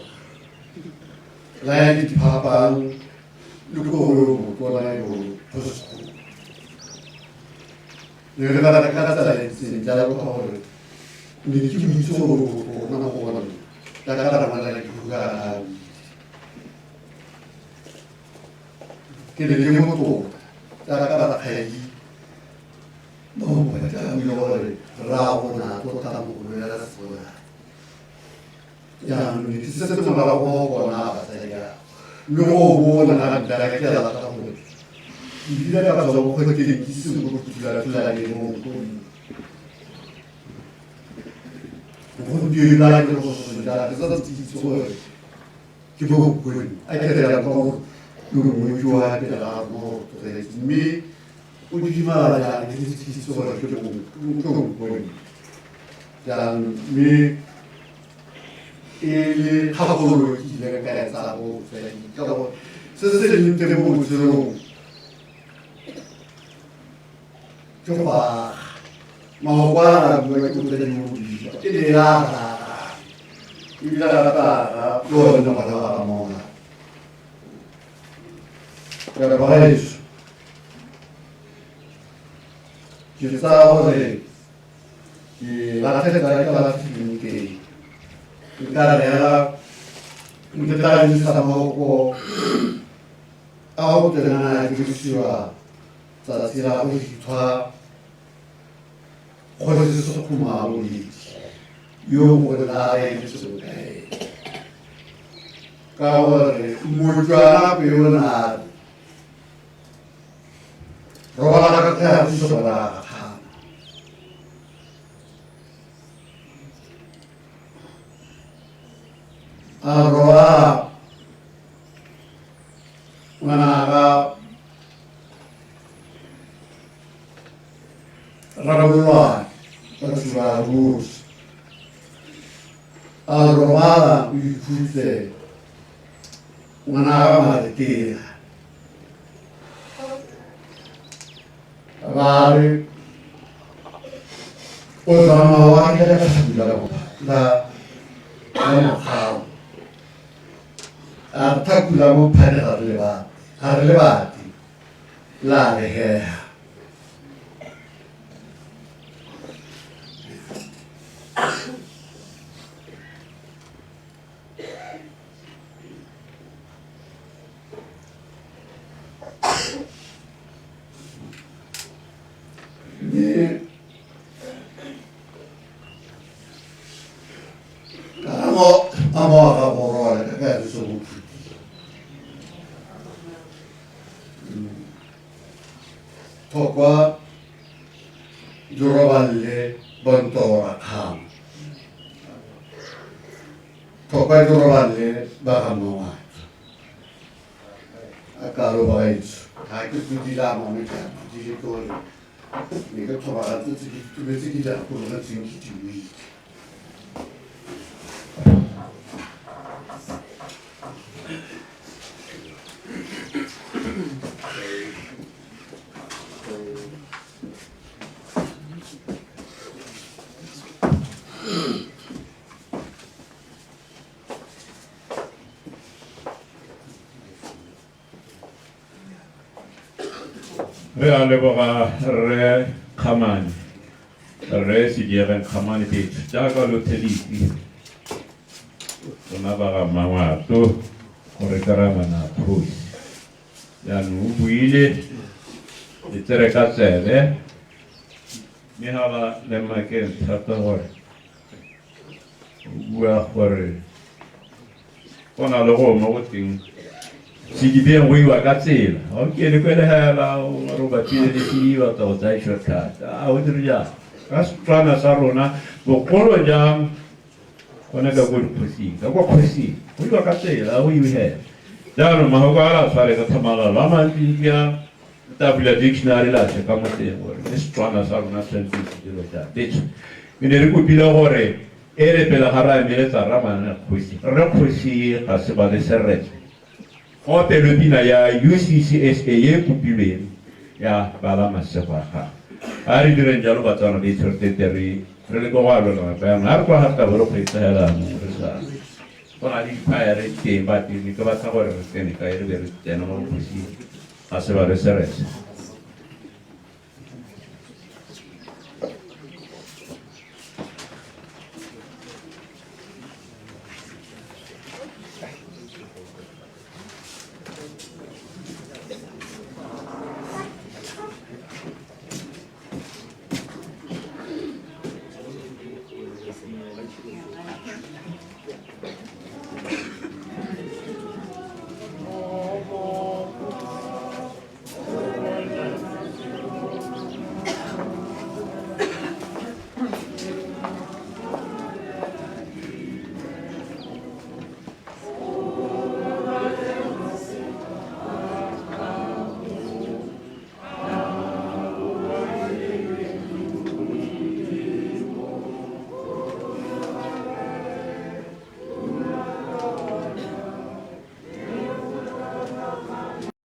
la ni pa pa lu ko la yo to ne le va da casa da si già lo ho ni chi mi so ko na ko na da da ma la ki ga che le mo da da kai no ma da mi lo rao na to ta mo ne la so ya ni si se to ma la ko na ba sa ya lo mo na da da ke la ta mo il a la so ko ke ki si ko ku la ni mo ko ko di la ni ko so da da ti so ki ko ko ai ke da ko lu ju a de la mo to de mi ultima ya ni ti so ko ko ya mi il hago le ka sa bo se ko se ni te mo so cho bà màu quá là người cũng thấy nhiều cái đề ra là đi ra là luôn nó mà nó màu là cái đó là chỉ sao thì là thế này cái là cái người ta là người ta đi sao mà có áo cái này cái gì à za sira o hitwa Kgosi Sekgoma Tshekedi yo mo la e so ka gore mo jwa pe yona roba ka ka so ba a roba mana Rabulah, Rasulullah, Aromada, Ufute, Manama de Tira, Vari, Osama, la Khama, Artakula Pada Arlevati, La Lehe. Tokwa Jurovalle Bontora Khama. Tokwa Jurovalle Bahamawa. Akalo Baits. I could do the Lama, digital. You got to basically that for nothing to eat. Re aleboga re Khamani re sigeren Khamani pit jaga lo teliti ona baga mangwato gore karama na phus ya no buile ditere ka tsele me hala le maken thata gore bua gore ona lo go mo ting si bien oui wa katsela ok le kwele hala o roba tile de ti wa to dai shortcut a o dirja ka Setswana sa rona bogolo jang gone ka go dikhosing ka go khosing go iwa ka tsela go iwe jaanong mahoko a la tshware ka tlhamalalo a mantsi ya tabula dictionary la tsheka mo teng gore le Setswana sa rona tshwanetse dilo tsa ditso ke ne re kopile gore e re pele ga ra emeletsa ramana kgosi re kgosi ga se ba le seretse go pelo pina ya UCCSA ye kopilweng ya bala masego a gago a re direng jalo batswana ba itshwertete re le ko go alona bayanong a re kwa gata bo re kgweetsagelanong re sa go na le diphaere teng ba teng ke batla gore re tsene ka e re be re tsena mo bokgosing ga se ba le seretse